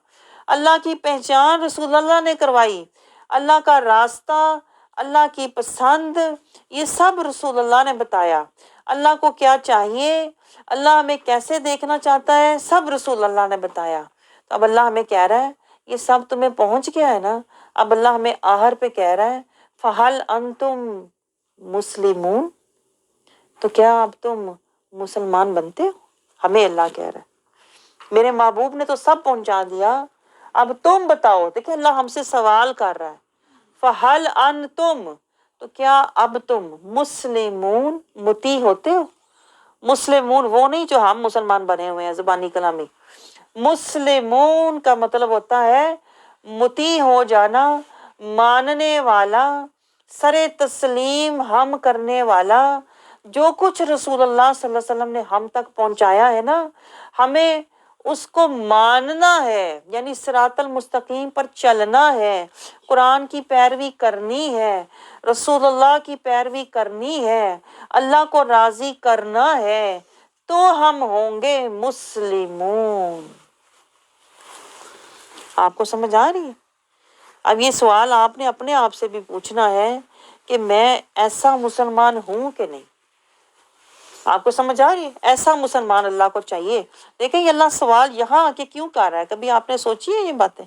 اللہ کی پہچان رسول اللہ نے کروائی، اللہ کا راستہ، اللہ کی پسند، یہ سب رسول اللہ نے بتایا، اللہ کو کیا چاہیے، اللہ ہمیں کیسے دیکھنا چاہتا ہے، سب رسول اللہ نے بتایا۔ تو اب اللہ ہمیں کہہ رہا ہے یہ سب تمہیں پہنچ گیا ہے نا، اب اللہ ہمیں آخر پہ کہہ رہا ہے فَهَلْ أَنْتُمْ مُسْلِمُونَ، تو کیا اب تم مسلمان بنتے ہو؟ ہمیں اللہ کہہ رہا ہے، میرے محبوب نے تو سب پہنچا دیا، اب تم بتاؤ۔ دیکھیں اللہ ہم سے سوال کر رہا ہے، فَهَلْ أَنْتُمْ، تو کیا اب تم مسلمون مطیع ہوتے ہو؟ مسلمون وہ نہیں جو ہم مسلمان بنے ہوئے ہیں زبانی کلامی، مسلمون کا مطلب ہوتا ہے مطیع ہو جانا، ماننے والا، سرے تسلیم ہم کرنے والا، جو کچھ رسول اللہ صلی اللہ علیہ وسلم نے ہم تک پہنچایا ہے نا، ہمیں اس کو ماننا ہے، یعنی صراط المستقیم پر چلنا ہے، قرآن کی پیروی کرنی ہے، رسول اللہ کی پیروی کرنی ہے، اللہ کو راضی کرنا ہے، تو ہم ہوں گے مسلمون۔ آپ کو سمجھ آ رہی ہے؟ اب یہ سوال آپ نے اپنے آپ سے بھی پوچھنا ہے کہ میں ایسا مسلمان ہوں کہ نہیں۔ آپ کو سمجھ آ رہی ہے؟ ایسا مسلمان اللہ کو چاہیے۔ دیکھیں یہ اللہ سوال یہاں آ کے کیوں کر رہا ہے، کبھی آپ نے سوچی ہے یہ باتیں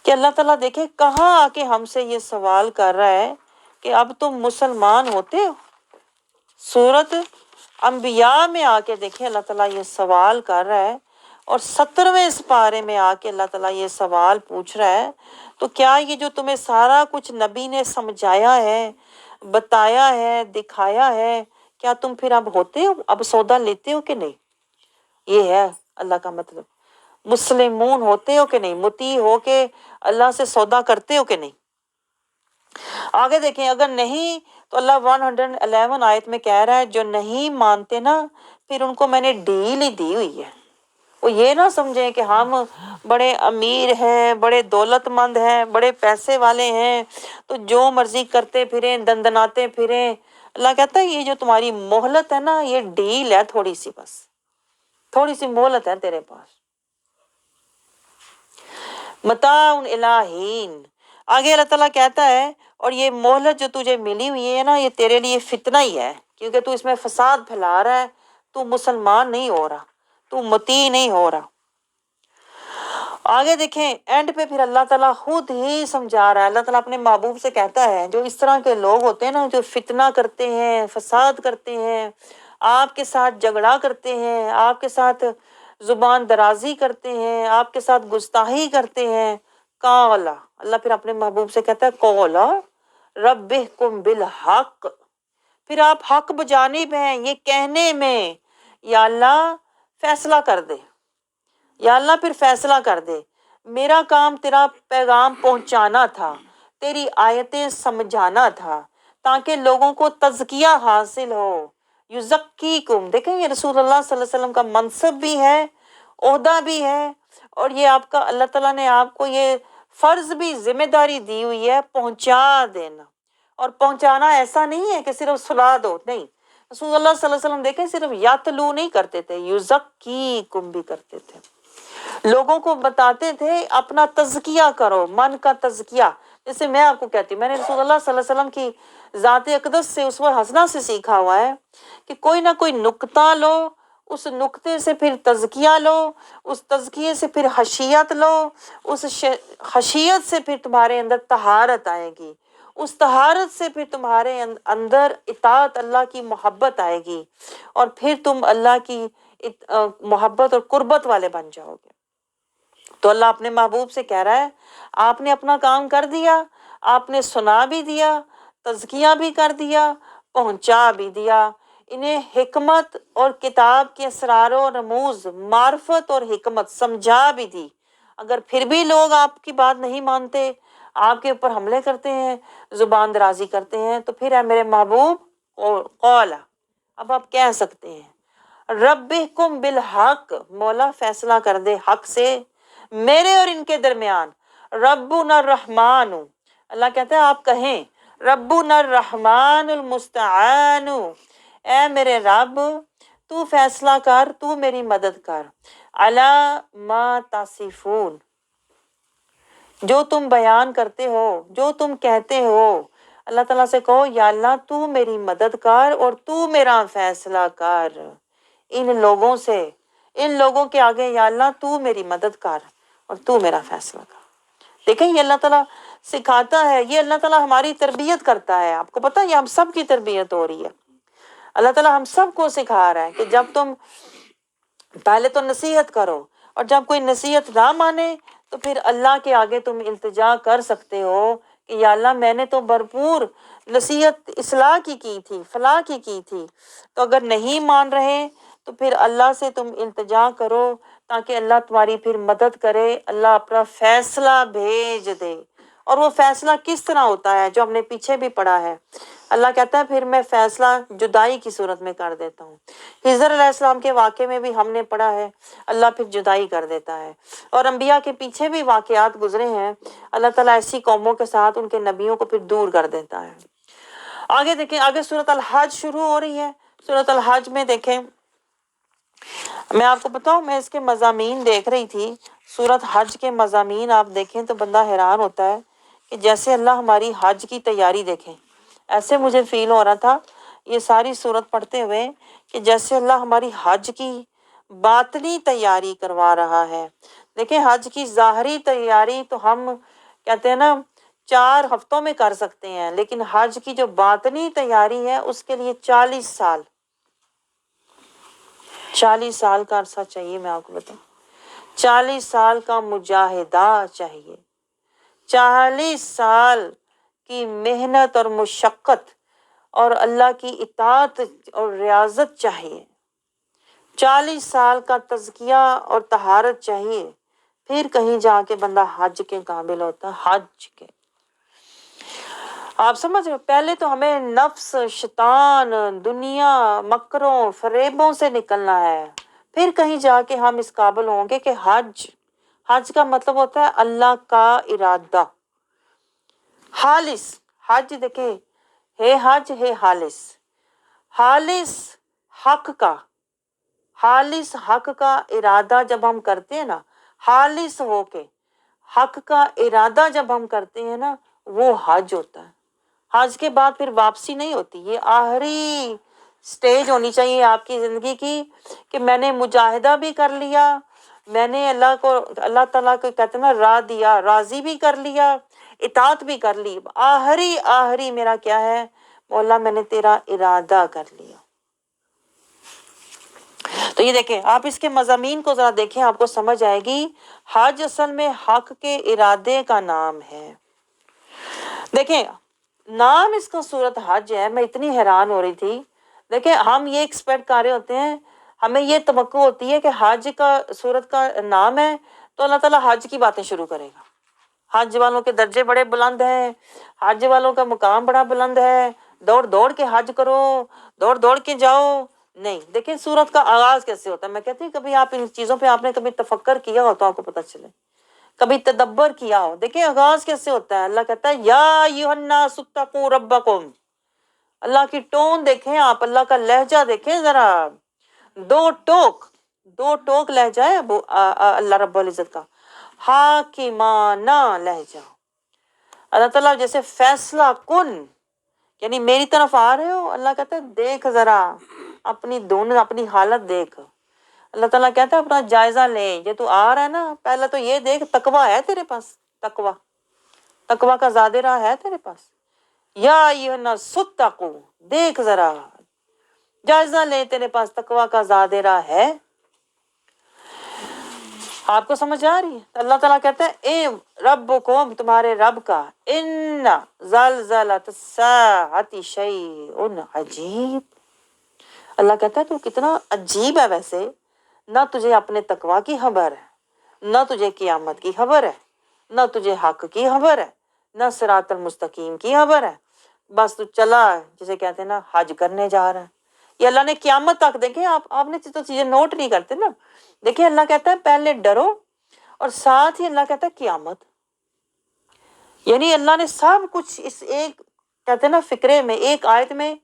کہ اللہ تعالیٰ دیکھیں کہاں آ کے ہم سے یہ سوال کر رہا ہے کہ اب تم مسلمان ہوتے ہو۔ سورت انبیاء میں آ کے دیکھیں اللہ تعالیٰ یہ سوال کر رہا ہے، اور 17ویں اس پارے میں آ کے اللہ تعالیٰ یہ سوال پوچھ رہا ہے، تو کیا یہ جو تمہیں سارا کچھ نبی نے سمجھایا ہے، بتایا ہے، دکھایا ہے، کیا تم پھر اب ہوتے ہو، اب سودا لیتے ہو کہ نہیں؟ یہ ہے اللہ کا مطلب، مسلمون ہوتے ہو کہ نہیں، مطیع ہو کے اللہ سے سودا کرتے ہو کہ نہیں؟ آگے دیکھیں، اگر نہیں تو اللہ 111 آیت میں کہہ رہا ہے جو نہیں مانتے نا، پھر ان کو میں نے ڈیل ہی دی ہوئی ہے۔ وہ یہ نہ سمجھیں کہ ہم بڑے امیر ہیں، بڑے دولت مند ہیں، بڑے پیسے والے ہیں، تو جو مرضی کرتے پھریں، دندناتے پھریں۔ اللہ کہتا ہے یہ جو تمہاری مہلت ہے نا، یہ ڈیل ہے، تھوڑی سی، بس تھوڑی سی مہلت ہے تیرے پاس، متاع الہین۔ آگے اللہ تعالیٰ کہتا ہے اور یہ مہلت جو تجھے ملی ہوئی ہے نا، یہ تیرے لیے فتنہ ہی ہے، کیونکہ تو اس میں فساد پھیلا رہا ہے، تو مسلمان نہیں ہو رہا، تو مطیع نہیں ہو رہا۔ آگے دیکھیں اینڈ پہ پھر اللہ تعالیٰ خود ہی سمجھا رہا ہے۔ اللہ تعالیٰ اپنے محبوب سے کہتا ہے جو اس طرح کے لوگ ہوتے ہیں نا، جو فتنہ کرتے ہیں، فساد کرتے ہیں، آپ کے ساتھ جھگڑا کرتے ہیں، آپ کے ساتھ زبان درازی کرتے ہیں، آپ کے ساتھ گستاخی کرتے ہیں، قالا، اللہ پھر اپنے محبوب سے کہتا ہے قولا ربکم بالحق، پھر آپ حق بجانب ہیں، یہ کہنے میں یا اللہ فیصلہ کر دے، یا اللہ پھر فیصلہ کر دے، میرا کام تیرا پیغام پہنچانا تھا، تیری آیتیں سمجھانا تھا، تاکہ لوگوں کو تزکیہ حاصل ہو، یزکیکم۔ دیکھیں یہ رسول اللہ صلی اللہ علیہ وسلم کا منصب بھی ہے، عہدہ بھی ہے، اور یہ آپ کا اللہ تعالیٰ نے آپ کو یہ فرض بھی، ذمہ داری دی ہوئی ہے پہنچا دینا۔ اور پہنچانا ایسا نہیں ہے کہ صرف سنا دو، نہیں، رسول اللہ صلی اللہ علیہ وسلم دیکھیں صرف یتلو نہیں کرتے تھے، یزکیکم بھی کرتے تھے، لوگوں کو بتاتے تھے اپنا تزکیہ کرو، من کا تزکیہ۔ جیسے میں آپ کو کہتی ہوں، میں نے رسول اللہ صلی اللہ علیہ وسلم کی ذات اقدس سے، اسوہ حسنہ سے سیکھا ہوا ہے کہ کوئی نہ کوئی نقطہ لو، اس نقطے سے پھر تزکیہ لو، اس تزکیے سے پھر خشیت لو، اس خشیت سے پھر تمہارے اندر طہارت آئے گی، اس طہارت سے پھر تمہارے اندر اطاعت، اللہ کی محبت آئے گی، اور پھر تم اللہ کی محبت اور قربت والے بن جاؤ گے۔ تو اللہ اپنے محبوب سے کہہ رہا ہے آپ نے اپنا کام کر دیا، آپ نے سنا بھی دیا، تزکیہ بھی کر دیا، پہنچا بھی دیا، انہیں حکمت اور کتاب کے اسرار و رموز، معرفت اور حکمت سمجھا بھی دی۔ اگر پھر بھی لوگ آپ کی بات نہیں مانتے، آپ کے اوپر حملے کرتے ہیں، زبان درازی کرتے ہیں، تو پھر ہے میرے محبوب قولا، اب آپ کہہ سکتے ہیں ربکم بالحق، مولا فیصلہ کر دے حق سے میرے اور ان کے درمیان، ربنا الرحمن، اللہ کہتا ہے آپ کہیں ربنا الرحمن المستعان، اے میرے رب تو فیصلہ کر، تو میری مدد کر، علی ما تصفون، جو تم بیان کرتے ہو، جو تم کہتے ہو، اللہ تعالیٰ سے کہو یا اللہ تو میری مدد کر اور تو میرا فیصلہ کر ان لوگوں سے، ان لوگوں کے آگے، یا اللہ تو میری مدد کر اور تو میرا فیصلہ کر۔ دیکھیں یہ اللہ تعالیٰ سکھاتا ہے، یہ اللہ تعالیٰ ہماری تربیت کرتا ہے۔ آپ کو پتہ ہے یہ ہم سب کی تربیت ہو رہی ہے، اللہ تعالیٰ ہم سب کو سکھا رہا ہے کہ جب تم پہلے تو نصیحت کرو، اور جب کوئی نصیحت نہ مانے تو پھر اللہ کے آگے تم التجا کر سکتے ہو کہ یا اللہ میں نے تو بھرپور نصیحت اصلاح کی تھی، فلاح کی تھی، تو اگر نہیں مان رہے تو پھر اللہ سے تم التجا کرو تاکہ اللہ تمہاری پھر مدد کرے، اللہ اپنا فیصلہ بھیج دے اور وہ فیصلہ کس طرح ہوتا ہے جو ہم نے پیچھے بھی پڑھا ہے. اللہ کہتا ہے پھر میں فیصلہ جدائی کی صورت میں کر دیتا ہوں. خضر علیہ السلام کے واقعے میں بھی ہم نے پڑھا ہے اللہ پھر جدائی کر دیتا ہے. اور انبیاء کے پیچھے بھی واقعات گزرے ہیں, اللہ تعالیٰ ایسی قوموں کے ساتھ ان کے نبیوں کو پھر دور کر دیتا ہے. آگے دیکھیں, آگے سورۃ الحج شروع ہو رہی ہے. سورۃ الحج میں دیکھیں, میں آپ کو بتاؤں, میں اس کے مضامین دیکھ رہی تھی. سورۃ حج کے مضامین آپ دیکھیں تو بندہ حیران ہوتا ہے کہ جیسے اللہ ہماری حج کی تیاری دیکھیں. ایسے مجھے فیل ہو رہا تھا یہ ساری سورت پڑھتے ہوئے کہ جیسے اللہ ہماری حج کی باطنی تیاری کروا رہا ہے. دیکھیں, حج کی ظاہری تیاری تو ہم کہتے ہیں نا 4 ہفتوں میں کر سکتے ہیں, لیکن حج کی جو باطنی تیاری ہے اس کے لیے 40 سال کا عرصہ چاہیے. میں آپ کو بتاؤں 40 سال کا مجاہدہ چاہیے, 40 سال کی محنت اور مشقت اور اللہ کی اطاعت اور ریاضت چاہیے, 40 سال کا تزکیہ اور طہارت چاہیے, پھر کہیں جا کے بندہ حج کے قابل ہوتا ہے. حج کے آپ سمجھ رہے ہو, پہلے تو ہمیں نفس, شیطان, دنیا, مکروں, فریبوں سے نکلنا ہے, پھر کہیں جا کے ہم اس قابل ہوں گے کہ حج کا مطلب ہوتا ہے اللہ کا ارادہ خالص. حج دیکھیں, ہے حج ہے خالص, خالص حق کا ارادہ جب ہم کرتے ہیں نا, خالص ہو کے حق کا ارادہ جب ہم کرتے ہیں نا, وہ حج ہوتا ہے. حج کے بعد پھر واپسی نہیں ہوتی. یہ آخری سٹیج ہونی چاہیے آپ کی زندگی کی کہ میں نے مجاہدہ بھی کر لیا, میں نے اللہ تعالیٰ کو کہتے ہیں نا راضی بھی کر لیا, اطاعت بھی کر لی. آخری میرا کیا ہے, مولا میں نے تیرا ارادہ کر لیا. تو یہ دیکھیں, آپ اس کے مضامین کو ذرا دیکھیں, آپ کو سمجھ آئے گی. حج اصل میں حق کے ارادے کا نام ہے. دیکھیں, نام اس کا سورۃ حج ہے. میں اتنی حیران ہو رہی تھی. دیکھیں, ہم یہ ایکسپیکٹ کر رہے ہوتے ہیں, ہمیں یہ توقع ہوتی ہے کہ حج کا سورت کا نام ہے تو اللہ تعالیٰ حج کی باتیں شروع کرے گا. حج والوں کے درجے بڑے بلند ہیں, حج والوں کا مقام بڑا بلند ہے, دوڑ کے حج کرو, دوڑ کے جاؤ. نہیں, دیکھیں سورت کا آغاز کیسے ہوتا ہے. میں کہتی ہوں کبھی آپ ان چیزوں پہ آپ نے کبھی تفکر کیا ہو تو آپ کو پتہ چلے, کبھی تدبر کیا ہو. دیکھیں آغاز کیسے ہوتا ہے. اللہ کہتا ہے یا ایھا الناس اتقوا ربکم. اللہ کی ٹون دیکھیں آپ, اللہ کا لہجہ دیکھیں ذرا. دو ٹوک لہجہ ہے اللہ رب العزت کا, حاکمانہ لہجہ. اللہ تعالیٰ جیسے فیصلہ کن, یعنی میری طرف آ رہے ہو, اللہ کہتا ہے دیکھ ذرا اپنی حالت دیکھ. اللہ تعالیٰ کہتا ہے اپنا جائزہ لے, یہ تو آ رہا ہے نا, پہلے تو یہ دیکھ تقویٰ ہے تیرے پاس, تقویٰ کا زیادہ راہ ہے تیرے پاس. یا ایھا الناس اتقوا, دیکھ ذرا جائزہ لے, تیرے پاس تقویٰ کا زیادہ راہ ہے. آپ کو سمجھ آ رہی ہے. اللہ تعالیٰ کہتا ہے اے ربکم, تمہارے رب کا, ان زلزلۃ الساعۃ شیء عجیب. اللہ کہتا ہے تو کتنا عجیب ہے ویسے, نہ تجھے اپنے تقویٰ کی خبر ہے, نہ تجھے قیامت کی خبر ہے, نہ تجھے حق کی خبر ہے, نہ صراط المستقیم کی خبر ہے. بس تو چلا جسے کہتے ہیں نا حج کرنے جا رہا ہے. یہ اللہ نے قیامت تک, دیکھیں آپ نے تو چیزیں نوٹ نہیں کرتے نا. دیکھیں اللہ کہتا ہے پہلے ڈرو, اور ساتھ ہی اللہ کہتا ہے قیامت. یعنی اللہ نے سب کچھ اس ایک کہتے ہیں نا فکرے میں, ایک آیت میں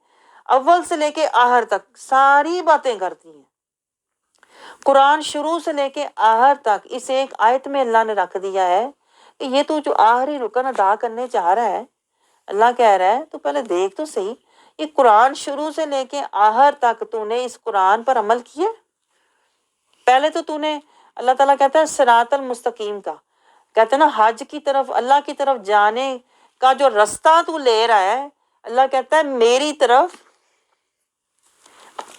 اول سے لے کے آخر تک ساری باتیں کرتی ہیں. قرآن شروع سے لے کے آخر تک اس ایک آیت میں اللہ نے رکھ دیا ہے کہ یہ تو جو آخری رکن ادا کرنے چاہ رہا ہے, اللہ کہہ رہا ہے تو پہلے دیکھ تو صحیح, یہ قرآن شروع سے لے کے آخر تک تو نے اس قرآن پر عمل کیا. پہلے تو نے, اللہ تعالیٰ کہتا ہے صراط المستقیم کا, کہتے ہیں نا حج کی طرف, اللہ کی طرف جانے کا جو رستہ تو لے رہا ہے, اللہ کہتا ہے میری طرف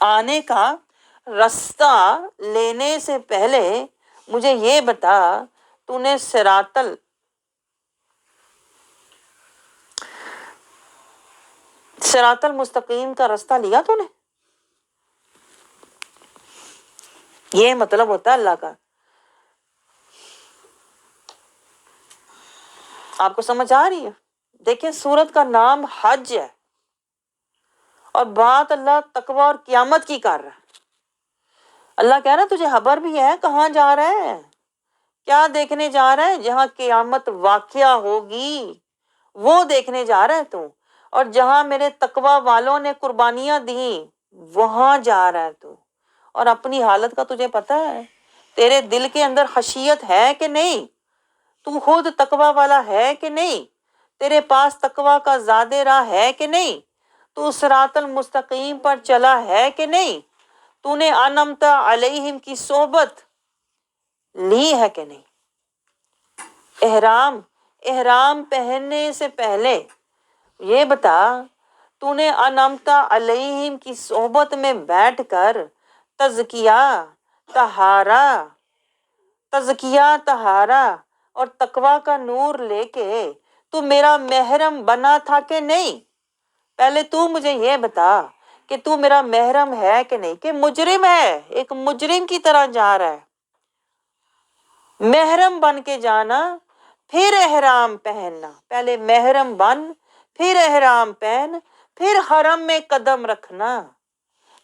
آنے کا رستہ لینے سے پہلے مجھے یہ بتا, تو نے صراط المستقیم کا رستہ لیا تو نے. یہ مطلب ہوتا ہے اللہ کا. آپ کو سمجھ آ رہی ہے؟ دیکھیں سورت کا نام حج ہے اور بات اللہ تقوی اور قیامت کی کر رہا ہے۔ اللہ کہہ رہا ہے تجھے خبر بھی ہے کہاں جا رہا ہے، کیا دیکھنے جا رہا ہے؟ جہاں قیامت واقعہ ہوگی وہ دیکھنے جا رہا ہے تو، اور جہاں میرے تقوی والوں نے قربانیاں دیں وہاں جا رہا ہے تو۔ اور اپنی حالت کا تجھے پتہ ہے؟ تیرے دل کے اندر خشیت ہے کہ نہیں؟ تو خود تقوی والا ہے کہ نہیں؟ تیرے پاس تقوی کا زاد راہ ہے کہ نہیں؟ تو صراط المستقیم پر چلا ہے کہ نہیں؟ تو نے انعمت علیہم کی صحبت لی ہے کہ نہیں؟ احرام پہننے سے پہلے یہ بتا تو نے انعمت علیہم کی صحبت میں بیٹھ کر تزکیہ طہارہ اور تقوی کا نور لے کے تو میرا محرم بنا تھا کہ نہیں؟ پہلے تو مجھے یہ بتا کہ تو میرا محرم ہے کہ نہیں، کہ مجرم ہے، ایک مجرم کی طرح جا رہا ہے۔ محرم بن کے جانا پھر احرام پہننا، پہلے محرم بن پھر احرام پہن پھر حرم میں قدم رکھنا۔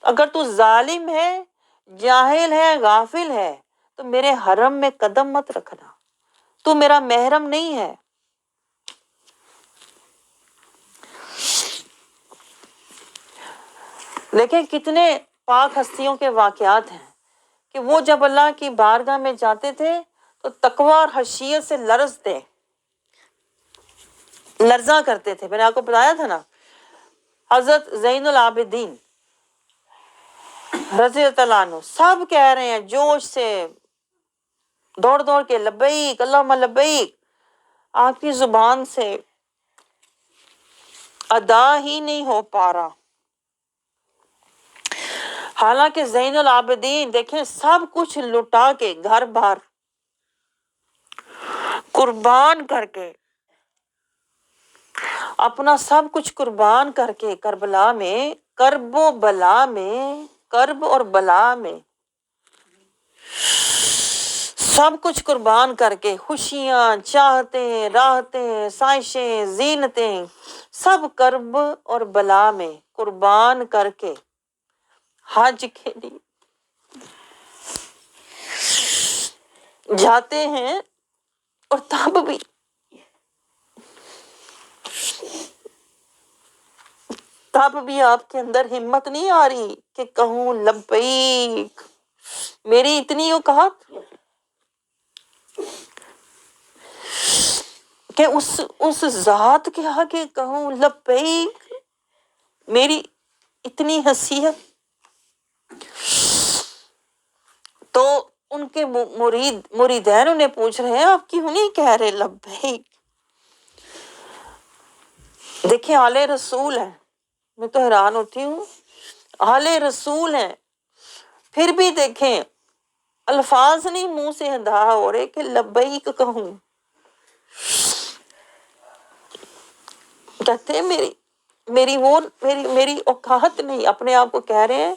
اگر تو ظالم ہے، جاہل ہے، غافل ہے تو میرے حرم میں قدم مت رکھنا، تو میرا محرم نہیں ہے۔ دیکھیں کتنے پاک ہستیوں کے واقعات ہیں کہ وہ جب اللہ کی بارگاہ میں جاتے تھے تو تقوی اور خشیت سے لرزاں کرتے تھے۔ میں نے آپ کو بتایا تھا نا، حضرت زین العابدین رضی اللہ عنہ سب کہہ رہے ہیں جوش سے، دوڑ دوڑ کے لبیک اللہم لبیک، آپ کی زبان سے ادا ہی نہیں ہو پا رہا۔ حالانکہ زین العابدین دیکھیں سب کچھ لٹا کے، گھر بار قربان کر کے، اپنا سب کچھ قربان کر کے کربلا میں کرب اور بلا میں سب کچھ قربان کر کے، خوشیاں، چاہتیں، راحتیں، سائشیں، زینتیں سب کرب اور بلا میں قربان کر کے حج کے لیے جاتے ہیں، اور تب بھی آپ کے اندر ہمت نہیں آ رہی کہ کہوں لبیک، میری اتنی اوقات کہ اس ذات کے آگے کہوں لبیک، میری اتنی حیثیت۔ تو ان کے مریدین انہیں پوچھ رہے ہیں آپ کیوں نہیں کہہ رہے لبیک؟ دیکھیں آل رسول ہیں، میں تو حیران ہوتی ہوں، آل رسول ہیں پھر بھی دیکھیں الفاظ نہیں منہ سے ادا ہو رہے کہ لبیک کہوں۔ کہتے ہیں میری اوقات نہیں، اپنے آپ کو کہہ رہے ہیں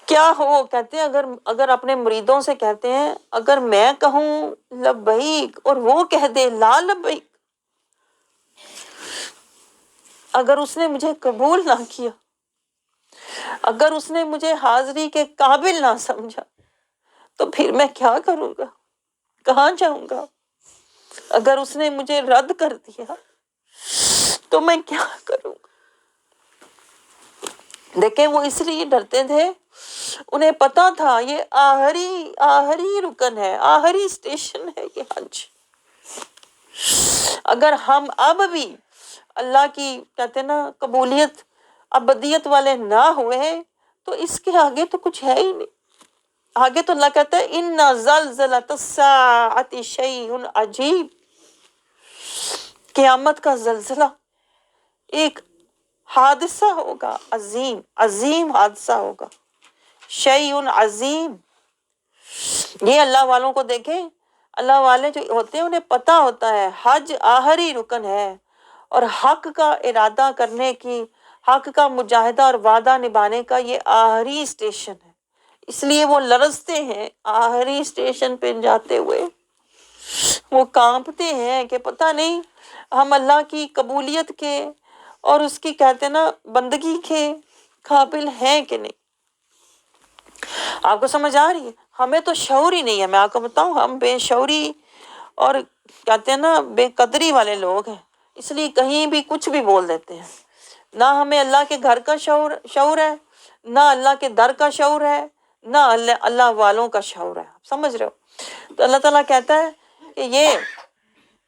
کیا ہو، کہتے ہیں اگر اپنے مریدوں سے کہتے ہیں اگر میں کہوں لبیک اور وہ کہہ دے لا لبیک، اگر اس نے مجھے قبول نہ کیا، اگر اس نے مجھے حاضری کے قابل نہ سمجھا تو پھر میں کیا کروں گا، کہاں جاؤں گا؟ اگر اس نے مجھے رد کر دیا تو میں کیا کروں گا؟ دیکھیں وہ اس لیے ڈرتے تھے، انہیں پتا تھا یہ آخری رکن ہے، آخری اسٹیشن ہے یہ حج۔ اگر ہم اب بھی اللہ کی کہتے ہیں نا قبولیت ابدیت والے نہ ہوئے تو اس کے آگے تو کچھ ہے ہی نہیں۔ آگے تو اللہ کہتا ہے ان زلزلۃ الساعۃ شیء عجیب، قیامت کا زلزلہ ایک حادثہ ہوگا، عظیم حادثہ ہوگا، شیء عظیم۔ یہ اللہ والوں کو دیکھیں، اللہ والے جو ہوتے ہیں انہیں پتہ ہوتا ہے حج آخری رکن ہے، اور حق کا ارادہ کرنے کی، حق کا مجاہدہ اور وعدہ نبھانے کا یہ آخری اسٹیشن ہے، اس لیے وہ لرزتے ہیں آخری اسٹیشن پہ جاتے ہوئے۔ وہ کانپتے ہیں کہ پتہ نہیں ہم اللہ کی قبولیت کے اور اس کی کہتے ہیں نا بندگی کے قابل ہیں کہ نہیں۔ آپ کو سمجھ آ رہی ہے؟ ہمیں تو شعور ہی نہیں ہے، میں آپ کو بتاؤں، ہم بے شعوری اور کہتے ہیں نا بے قدری والے لوگ ہیں، اس لیے کہیں بھی کچھ بھی بول دیتے ہیں۔ نہ ہمیں اللہ کے گھر کا شعور ہے، نہ اللہ کے در کا شعور ہے، نہ اللہ والوں کا شعور ہے، سمجھ رہے ہو؟ تو اللہ تعالیٰ کہتا ہے کہ یہ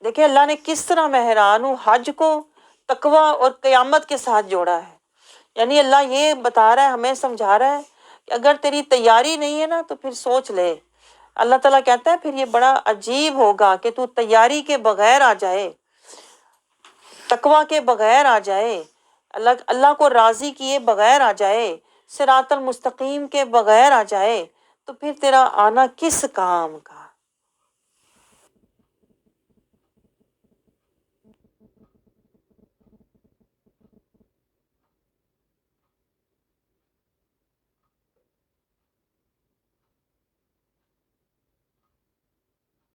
دیکھیں اللہ نے کس طرح مہران حج کو تقوی اور قیامت کے ساتھ جوڑا ہے۔ یعنی اللہ یہ بتا رہا ہے، ہمیں سمجھا رہا ہے کہ اگر تیری تیاری نہیں ہے نا تو پھر سوچ لے۔ اللہ تعالیٰ کہتا ہے پھر یہ بڑا عجیب ہوگا کہ تو تیاری کے بغیر آ جائے، تقوی کے بغیر آ جائے، اللہ کو راضی کیے بغیر آ جائے، صراط المستقیم کے بغیر آ جائے، تو پھر تیرا آنا کس کام کا؟